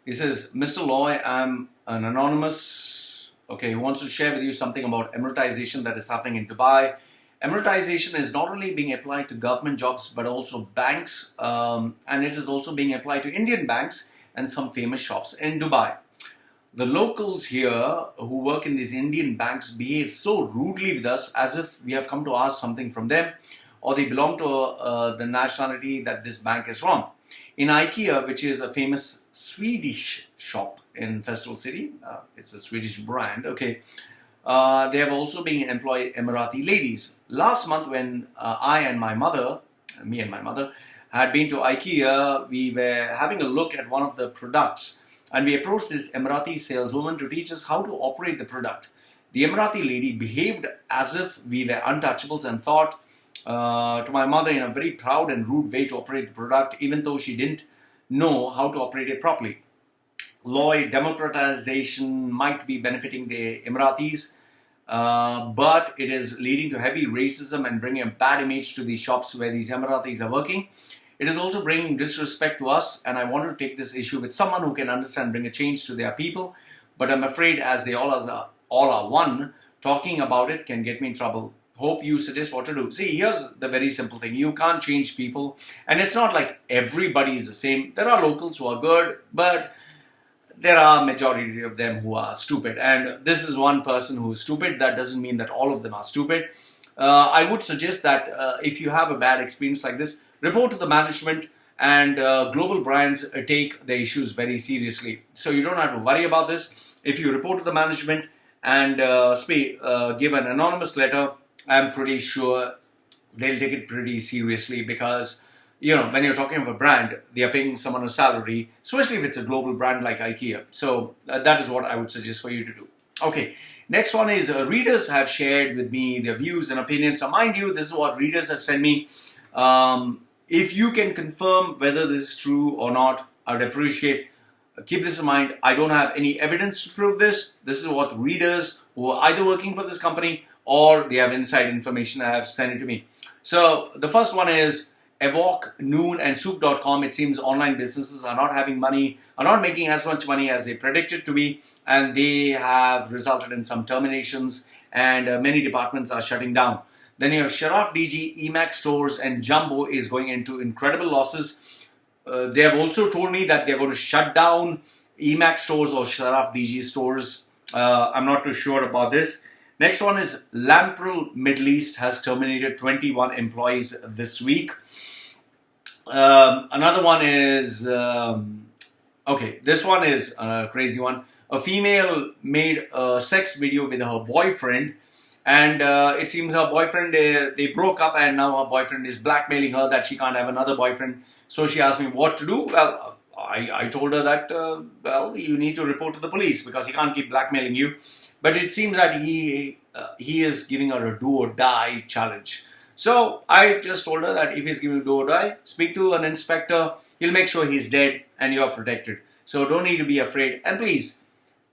He says, Mr. Loy, I'm an anonymous, okay, who wants to share with you something about Emiratisation that is happening in Dubai. Emiratisation is not only being applied to government jobs, but also banks, and it is also being applied to Indian banks and some famous shops in Dubai. The locals here who work in these Indian banks behave so rudely with us as if we have come to ask something from them or they belong to the nationality that this bank is from. In IKEA, which is a famous Swedish shop in Festival City, it's a Swedish brand, okay, they have also been employed Emirati ladies. Last month when me and my mother, had been to IKEA, we were having a look at one of the products. And we approached this Emirati saleswoman to teach us how to operate the product. The Emirati lady behaved as if we were untouchables and thought to my mother in a very proud and rude way to operate the product, even though she didn't know how to operate it properly. Democratization might be benefiting the Emiratis, but it is leading to heavy racism and bringing a bad image to these shops where these Emiratis are working. It is also bringing disrespect to us, and I want to take this issue with someone who can understand, bring a change to their people. But I'm afraid as they all are one, talking about it can get me in trouble. Hope you suggest what to do. See, here's the very simple thing. You can't change people, and it's not like everybody is the same. There are locals who are good, but there are a majority of them who are stupid. And this is one person who is stupid. That doesn't mean that all of them are stupid. I would suggest that if you have a bad experience like this, report to the management, and global brands take the issues very seriously. So you don't have to worry about this. If you report to the management and give an anonymous letter, I'm pretty sure they'll take it pretty seriously because, you know, when you're talking of a brand, they are paying someone a salary, especially if it's a global brand like IKEA. So that is what I would suggest for you to do. Okay, next one is readers have shared with me their views and opinions. So mind you, this is what readers have sent me. If you can confirm whether this is true or not, I would appreciate. Keep this in mind. I don't have any evidence to prove this. This is what readers who are either working for this company or they have inside information that have sent it to me. So the first one is Evoke, Noon, and Soup.com. It seems online businesses are not having money, are not making as much money as they predicted to be, and they have resulted in some terminations, and many departments are shutting down. Then you have Sharaf DG, Emax stores, and Jumbo is going into incredible losses. They have also told me that they're going to shut down Emax stores or Sharaf DG stores. I'm not too sure about this. Next one is Lamprel Middle East has terminated 21 employees this week. Another one is, this one is a crazy one. A female made a sex video with her boyfriend, and it seems her boyfriend, they broke up, and now her boyfriend is blackmailing her that she can't have another boyfriend. So she asked me what to do. Well, I told her that, you need to report to the police because he can't keep blackmailing you. But it seems that he is giving her a do or die challenge. So I just told her that if he's giving you do or die, speak to an inspector. He'll make sure he's dead and you're protected. So don't need to be afraid. And please,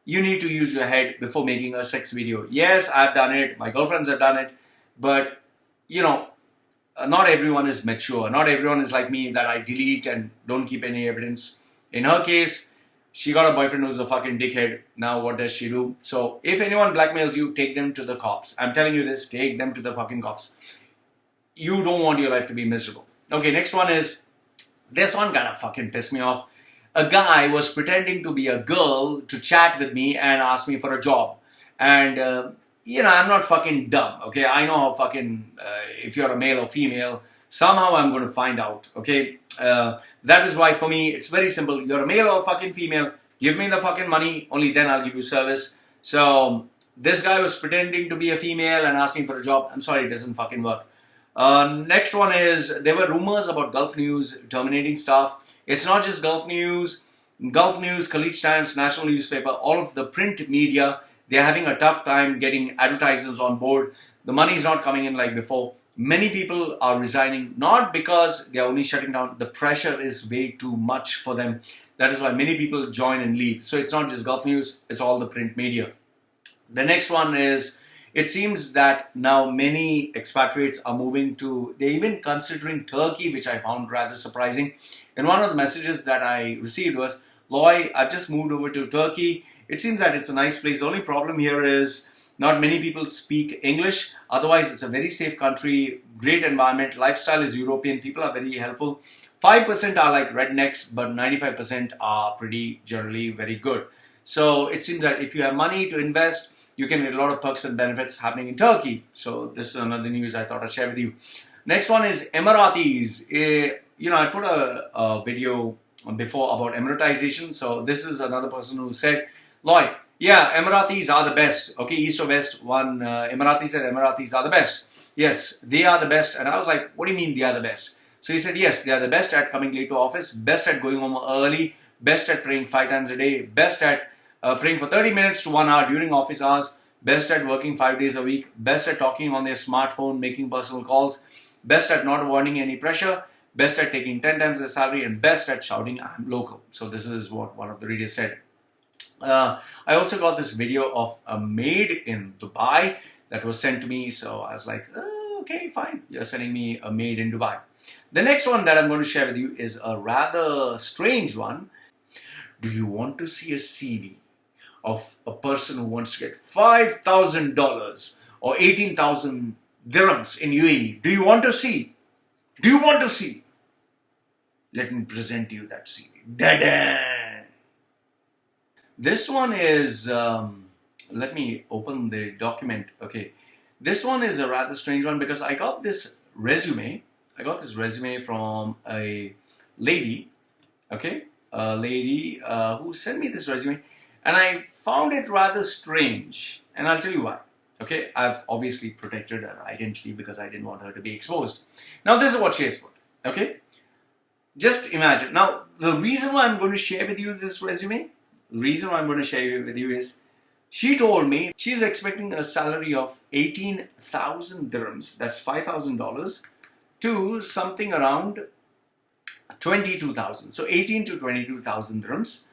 you need to use your head before making a sex video. Yes, I've done it. My girlfriends have done it. But, you know, not everyone is mature. Not everyone is like me that I delete and don't keep any evidence. In her case, she got a boyfriend who's a fucking dickhead. Now what does she do? So if anyone blackmails you, take them to the cops. I'm telling you this, take them to the fucking cops. You don't want your life to be miserable. Okay, next one is, this one kind of fucking pissed me off. A guy was pretending to be a girl to chat with me and ask me for a job. And, I'm not fucking dumb, okay? I know how fucking, if you're a male or female, somehow I'm going to find out, okay? That is why for me, it's very simple. You're a male or fucking female, give me the fucking money, only then I'll give you service. So, this guy was pretending to be a female and asking for a job. I'm sorry, it doesn't fucking work. Next one is, there were rumors about Gulf News terminating staff. It's not just Gulf News, Khaleej Times, National Newspaper, all of the print media, they're having a tough time getting advertisers on board. The money is not coming in like before. Many people are resigning, not because they're only shutting down, the pressure is way too much for them. That is why many people join and leave. So it's not just Gulf News, it's all the print media. The next one is, it seems that now many expatriates are moving to, they're even considering Turkey, which I found rather surprising. And one of the messages that I received was, Loy, I've just moved over to Turkey. It seems that it's a nice place. The only problem here is not many people speak English. Otherwise, it's a very safe country, great environment, lifestyle is European, people are very helpful. 5% are like rednecks, but 95% are pretty generally very good. So it seems that if you have money to invest, you can get a lot of perks and benefits happening in Turkey. So this is another news I thought I'd share with you. Next one is Emiratis. I put a video before about Emiratisation. So this is another person who said, Lloyd, yeah, Emiratis are the best. Okay, east or west, one Emiratis said Emiratis are the best. Yes, they are the best. And I was like, what do you mean they are the best? So he said, yes, they are the best at coming late to office, best at going home early, best at praying 5 times a day, best at praying for 30 minutes to 1 hour during office hours, best at working 5 days a week, best at talking on their smartphone, making personal calls, best at not avoiding any pressure, best at taking 10 times their salary, and best at shouting, I'm local. So this is what one of the readers said. I also got this video of a maid in Dubai that was sent to me. So I was like, okay, fine. You're sending me a maid in Dubai. The next one that I'm going to share with you is a rather strange one. Do you want to see a CV of a person who wants to get $5,000 or 18,000 dirhams in UAE? Do you want to see? Do you want to see? Let me present you that CV. Da-da! This one is, let me open the document. Okay. This one is a rather strange one because I got this resume. I got this resume from a lady, okay? A lady who sent me this resume. And I found it rather strange. And I'll tell you why. Okay, I've obviously protected her identity because I didn't want her to be exposed. Now, this is what she has put. Okay, just imagine. Now, the reason why I'm going to share with you this resume, the reason why I'm going to share it with you is she told me she's expecting a salary of 18,000 dirhams, that's $5,000, to something around 22,000. So 18 to 22,000 dirhams,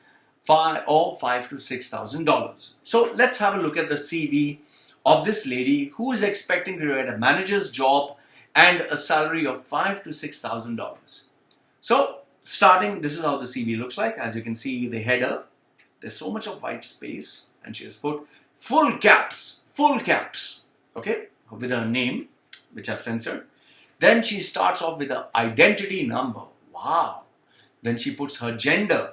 or $5,000 to $6,000. So let's have a look at the CV of this lady who is expecting to get a manager's job and a salary of $5,000 to $6,000. So starting, this is how the CV looks like. As you can see, the header, there's so much of white space, and she has put full caps, okay, with her name, which I've censored. Then she starts off with an identity number. Wow. Then she puts her gender.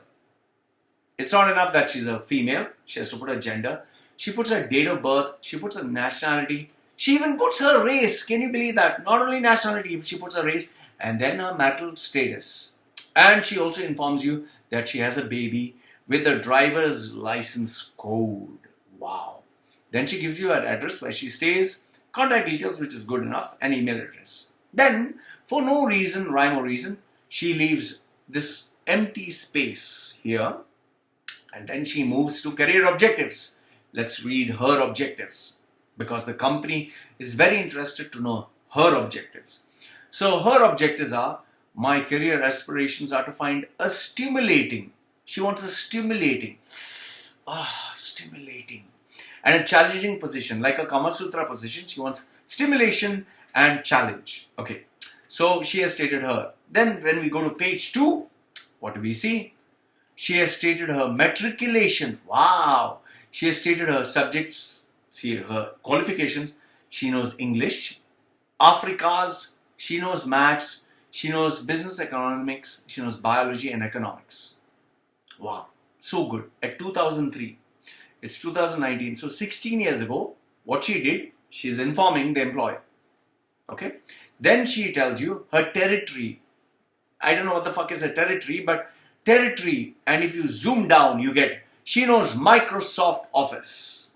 It's not enough that she's a female. She has to put her gender. She puts her date of birth. She puts her nationality. She even puts her race. Can you believe that? Not only nationality, but she puts her race and then her marital status. And she also informs you that she has a baby with a driver's license code. Wow. Then she gives you her address where she stays, contact details, which is good enough, and email address. Then, for no reason, rhyme or reason, she leaves this empty space here. And then she moves to career objectives. Let's read her objectives because the company is very interested to know her objectives. So her objectives are, my career aspirations are to find a stimulating. She wants a stimulating. Stimulating. And a challenging position, like a Kama Sutra position. She wants stimulation and challenge. Okay. So she has stated her. Then when we go to page 2, what do we see? She has stated her matriculation. Wow. She has stated her subjects, see her qualifications. She knows English, Afrikaans, she knows maths, She knows business economics, she knows biology and economics. Wow, so good. At 2003, it's 2019, so 16 years ago, what she did, she's informing the employer. Okay? Then she tells you her territory. I don't know what the fuck is a territory, but territory, and if you zoom down, you get, she knows Microsoft Office.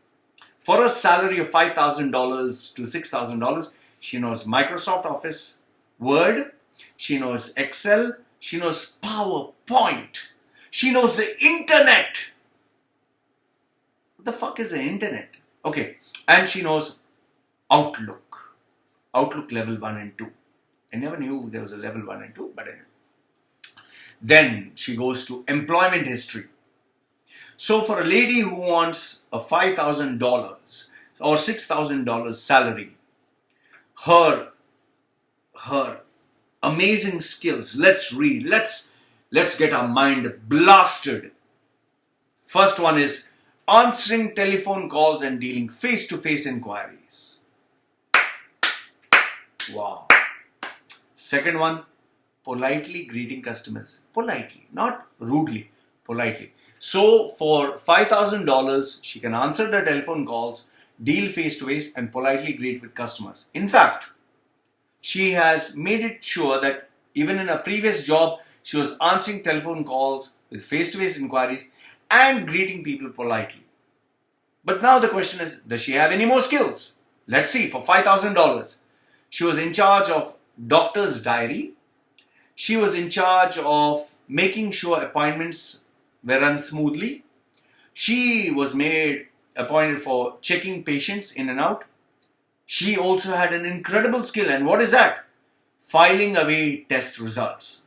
For a salary of $5,000 to $6,000, she knows Microsoft Office, Word, she knows Excel, she knows PowerPoint, she knows the internet. What the fuck is the internet? Okay, and she knows Outlook. Outlook level 1 and 2. I never knew there was a level 1 and 2, but anyway. Then she goes to employment history. So for a lady who wants a $5,000 or $6,000 salary, her amazing skills, let's read, let's get our mind blasted. First one is answering telephone calls and dealing face-to-face inquiries. Wow. Second one, politely greeting customers. Politely, not rudely, politely. So for $5,000, she can answer the telephone calls, deal face-to-face and politely greet with customers. In fact, she has made it sure that even in her previous job, she was answering telephone calls with face-to-face inquiries and greeting people politely. But now the question is, does she have any more skills? Let's see, for $5,000, she was in charge of doctor's diary. She was in charge of making sure appointments were run smoothly. She was made appointed for checking patients in and out. She also had an incredible skill, and what is that? Filing away test results,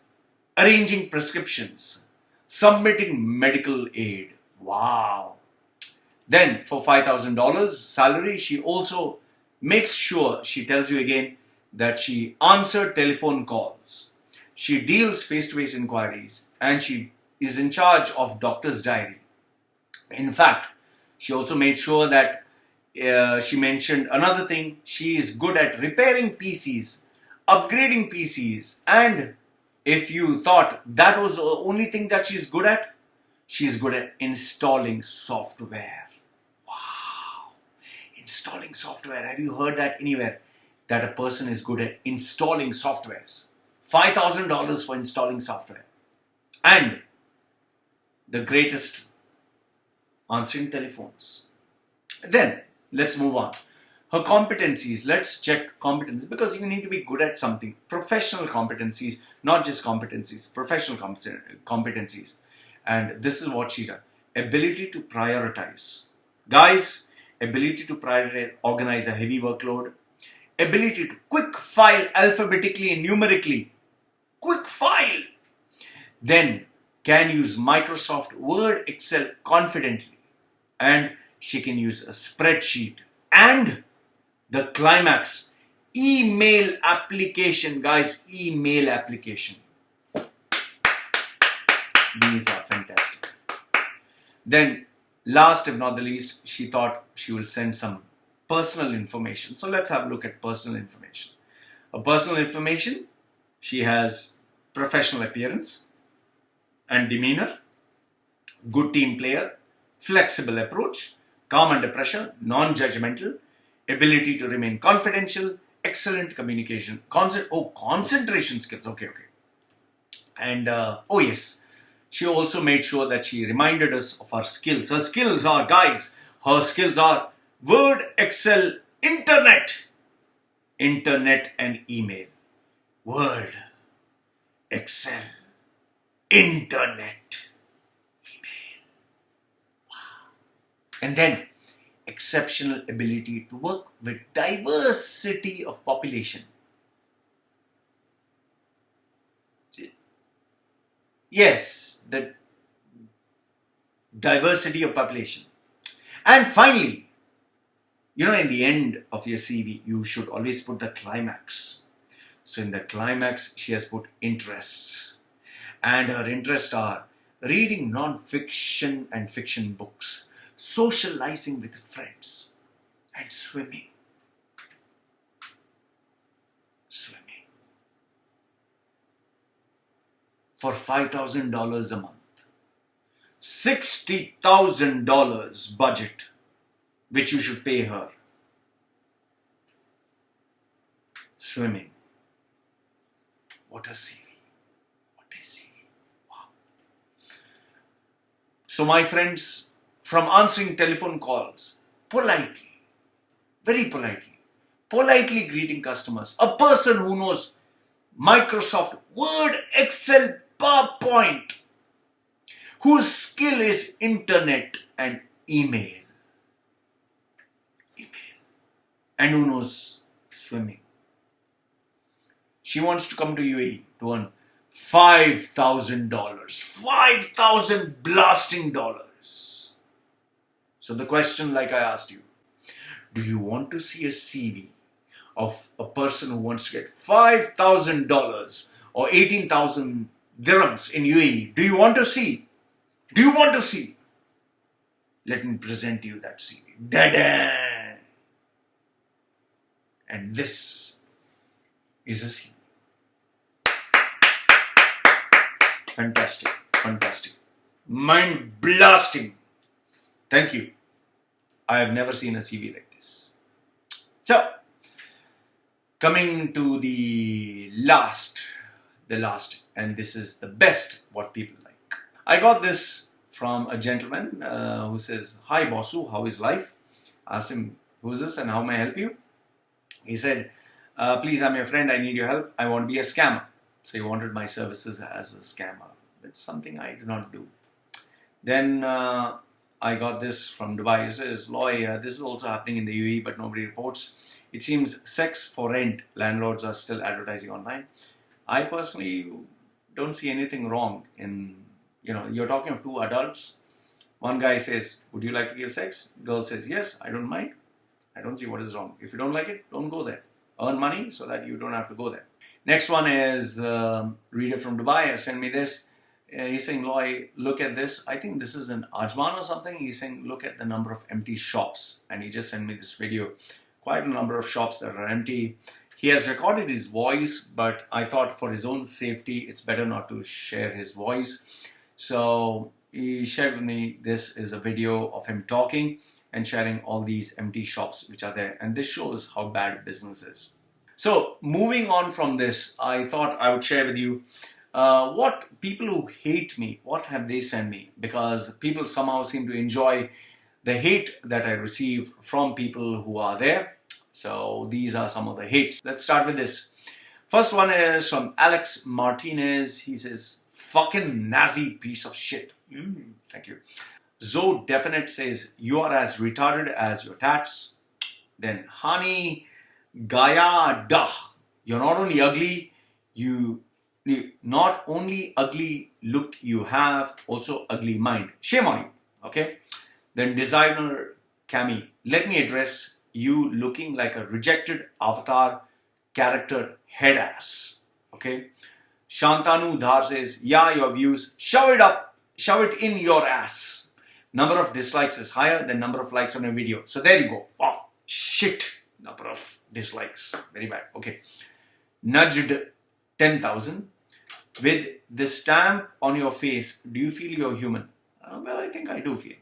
arranging prescriptions, submitting medical aid. Wow. Then for $5,000 salary, she also makes sure, she tells you again, that she answered telephone calls. She deals face-to-face inquiries and she is in charge of doctor's diary. In fact, she also made sure that she mentioned another thing. She is good at repairing PCs, upgrading PCs, and if you thought that was the only thing that she's good at, she's good at installing software. Wow. Installing software. Have you heard that anywhere? That a person is good at installing softwares. $5,000 for installing software. And the greatest, answering telephones. Then, let's move on. Her competencies, let's check competencies because you need to be good at something. Professional competencies, not just competencies, professional competencies. And this is what she does. Ability to prioritize. Guys, ability to prioritize, organize a heavy workload. Ability to quick file alphabetically and numerically. Quick file. Then can use Microsoft Word, Excel confidently. And she can use a spreadsheet. And the climax, email application. Guys, email application. These are fantastic. Then, last if not the least, she thought she will send some personal information. So let's have a look at personal information. Her personal information, she has professional appearance and demeanor, good team player, flexible approach, calm under pressure, non-judgmental, ability to remain confidential, excellent communication, concentration skills, okay. And oh yes, she also made sure that she reminded us of our skills. Her skills are, guys, Word, Excel, Internet and email. Word, Excel, Internet, email. Wow. And then exceptional ability to work with diversity of population. Yes, the diversity of population. And finally, in the end of your CV, you should always put the climax. So in the climax, she has put interests. And her interests are reading non-fiction and fiction books, socializing with friends, and swimming. for $5,000 a month. $60,000 budget, which you should pay her. Swimming. What a CV. What a CV. Wow. So my friends, from answering telephone calls, politely, very politely greeting customers, a person who knows Microsoft Word, Excel, PowerPoint, whose skill is internet and email, and who knows swimming. She wants to come to UAE to earn $5,000. 5,000 blasting dollars. So the question, like I asked you, do you want to see a CV of a person who wants to get $5,000 or 18,000 dirhams in UAE? Do you want to see? Do you want to see? Let me present you that CV. Da-da! And this is a CV. Fantastic, fantastic. Mind blasting. Thank you. I have never seen a CV like this. So, coming to the last, and this is the best what people like. I got this from a gentleman who says, "Hi Bossu, how is life?" Asked him, "Who is this and how may I help you?" He said, "Please, I'm your friend, I need your help. I want to be a scammer." So he wanted my services as a scammer. It's something I do not do. Then I got this from Dubai. It says, "Loy, this is also happening in the UAE, but nobody reports. It seems sex for rent landlords are still advertising online." I personally don't see anything wrong in, you're talking of two adults. One guy says, "Would you like to give sex?" Girl says, "Yes, I don't mind." I don't see what is wrong. If you don't like it, don't go there. Earn money so that you don't have to go there. Next one is reader from Dubai. Send me this. He's saying, "Loy, look at this. I think this is an Ajman or something." He's saying, "Look at the number of empty shops." And he just sent me this video. Quite a number of shops that are empty. He has recorded his voice, but I thought for his own safety, it's better not to share his voice. So he shared with me, this is a video of him talking and sharing all these empty shops which are there. And this shows how bad business is. So moving on from this, I thought I would share with you what people who hate me, what have they sent me? Because people somehow seem to enjoy the hate that I receive from people who are there. So these are some of the hates. Let's start with this. First one is from Alex Martinez. He says, "Fucking Nazi piece of shit." Thank you. Zo Definite says, "You are as retarded as your tats." Then Hani Gaya Dah. "You're not only ugly, not only ugly look you have, also ugly mind. Shame on you." Okay. Then Designer Cami, "Let me address you looking like a rejected avatar character head ass." Okay. Shantanu Dhar says, "Yeah, your views, shove it up, shove it in your ass. Number of dislikes is higher than number of likes on a video." So there you go. Oh, shit. Number of dislikes. Very bad. Okay. Nudged 10,000. "With the stamp on your face, do you feel you're human?" Well, I think I do feel.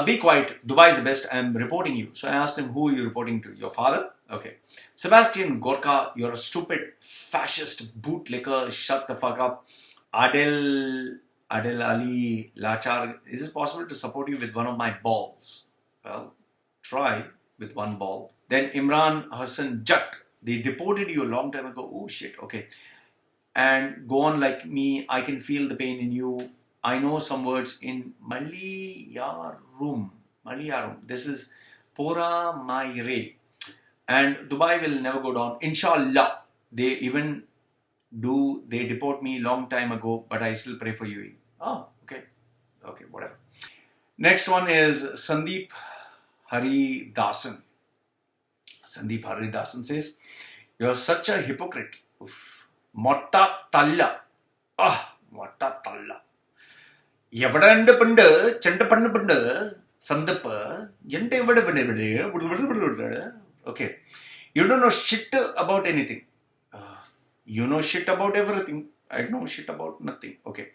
"Be quiet. Dubai is the best. I'm reporting you." So I asked him, "Who are you reporting to? Your father?" Okay. Sebastian Gorka, "You're a stupid fascist bootlicker. Shut the fuck up." Adel Ali Lachar, "Is it possible to support you with one of my balls?" Well, try with one ball. Then Imran Hassan Jat, "They deported you a long time ago." Oh shit, okay. "And go on like me. I can feel the pain in you. I know some words in Malayarum. This is Pora Maire. And Dubai will never go down. Inshallah. They deport me long time ago, but I still pray for you." Oh, okay. Okay, whatever. Next one is Sandeep Haridasan. Sandeep Haridasan says, "You're such a hypocrite. Motta Talla. Motta Talla. Yavadanda Punda, Chanda Punda, Sandapa, Yente Vada. Okay. You don't know shit about anything. You know shit about everything. I know shit about nothing. Okay.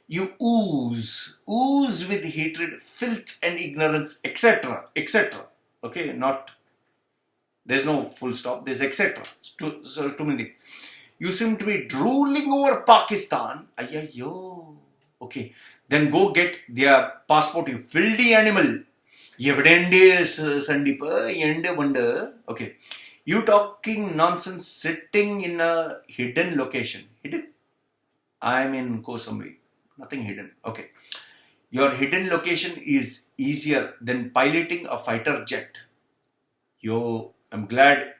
You ooze with hatred, filth and ignorance, etc. etc. Okay, not, there's no full stop, there's etc. Too many things. You seem to be drooling over Pakistan. Ayyo. Okay. Then go get their passport, you filthy animal. Okay. You talking nonsense sitting in a hidden location. Hidden? I'm in Koh Samui. Nothing hidden. Okay. Your hidden location is easier than piloting a fighter jet. Yo, I'm glad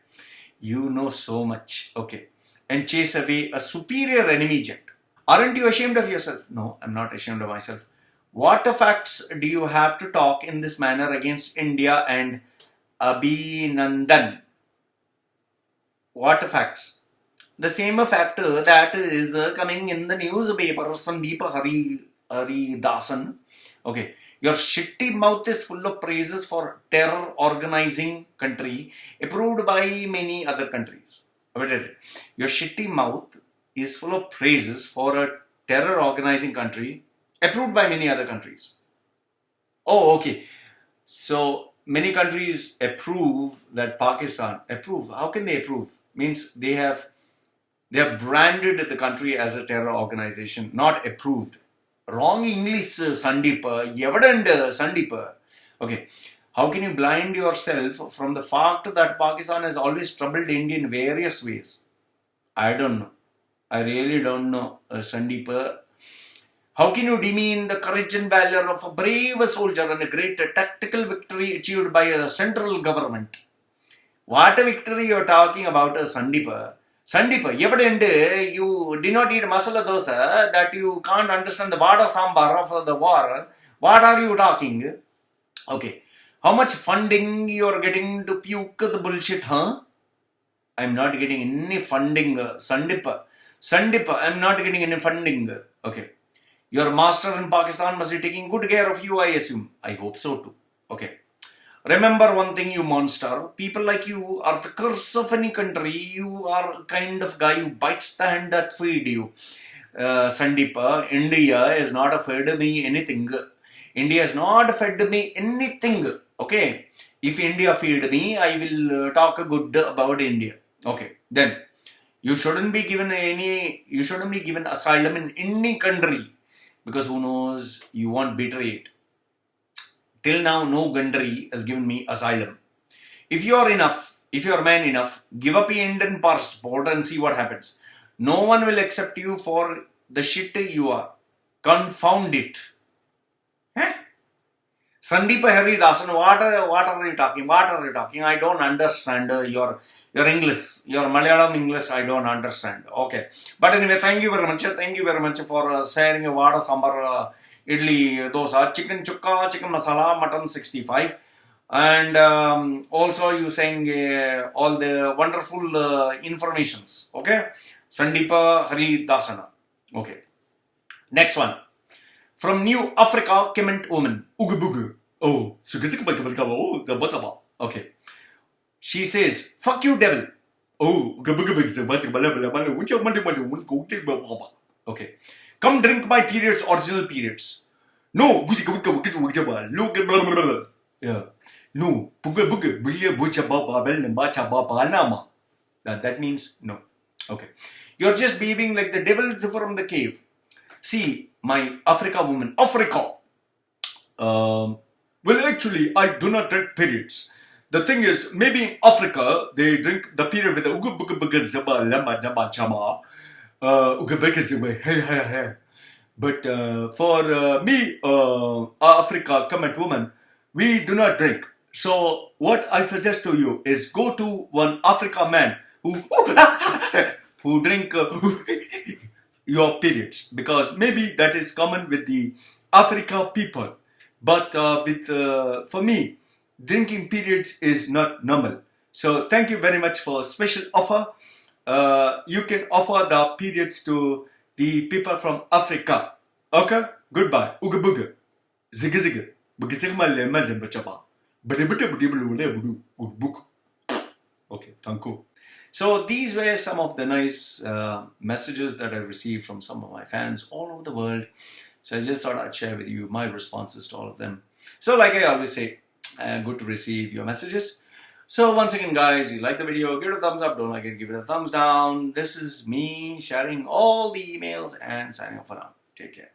you know so much. Okay. And chase away a superior enemy jet. Aren't you ashamed of yourself? No, I'm not ashamed of myself. What facts do you have to talk in this manner against India and Abhinandan? What facts? The same factor that is coming in the newspaper, Sandeep Haridasan. Okay. Your shitty mouth is full of praises for terror organizing country approved by many other countries. Your shitty mouth is full of praises for a terror organizing country approved by many other countries. Oh, okay. So many countries approve that Pakistan. Approve? How can they approve? Means they have branded the country as a terror organization, not approved. Wrong English, Sandeep. Evident, Sandeep. Okay. How can you blind yourself from the fact that Pakistan has always troubled India in various ways? I don't know. I really don't know, Sandeep. How can you demean the courage and valor of a brave soldier and a great tactical victory achieved by a central government? What a victory you are talking about, Sandeep. Sandeep, evident you did not eat masala dosa, that you can't understand the vada sambar of the war. What are you talking? Okay. How much funding you are getting to puke the bullshit, huh? I'm not getting any funding, Sandeep. Sandeep, I'm not getting any funding. Okay. Your master in Pakistan must be taking good care of you, I assume. I hope so too. Okay. Remember one thing, you monster. People like you are the curse of any country. You are a kind of guy who bites the hand that feed you. Sandeep, India is not fed me anything. India has not fed me anything. Okay. If India feed me, I will talk good about India. Okay. Then you shouldn't be given asylum in any country, because who knows, you won't betray it. Till now, no country has given me asylum. If you are man enough, give up your Indian passport and see what happens. No one will accept you for the shit you are. Confound it. Sandeep Haridasan, what are you talking? What are you talking? I don't understand your English, your Malayalam English. I don't understand. Okay, but anyway, thank you very much. Thank you very much for sharing your vada sambar, idli, dosa, chicken chukka, chicken masala, mutton 65, and also you saying all the wonderful informations. Okay, Sandeep Haridasana. Okay, next one. From New Africa, Kement woman. Oh, okay. She says, fuck you, devil. Oh, okay. Come drink my periods, original periods. No. Yeah. No. That means no. Okay. You're just behaving like the devil from the cave. See, my Africa woman. Africa. Well, actually, I do not drink periods. The thing is, maybe in Africa, they drink the period with the but for me, Africa, comment woman, we do not drink. So what I suggest to you is go to one Africa man who drink your periods, because maybe that is common with the Africa people. But for me, drinking periods is not normal. So thank you very much for special offer. You can offer the periods to the people from Africa. Okay? Goodbye. Uga buga. Zigga zigga. Buga zigga male male bachaba. Okay, thank you. So these were some of the nice messages that I received from some of my fans all over the world. So I just thought I'd share with you my responses to all of them. So like I always say, good to receive your messages. So once again, guys, you like the video, give it a thumbs up. Don't like it, give it a thumbs down. This is me sharing all the emails and signing off for now. Take care.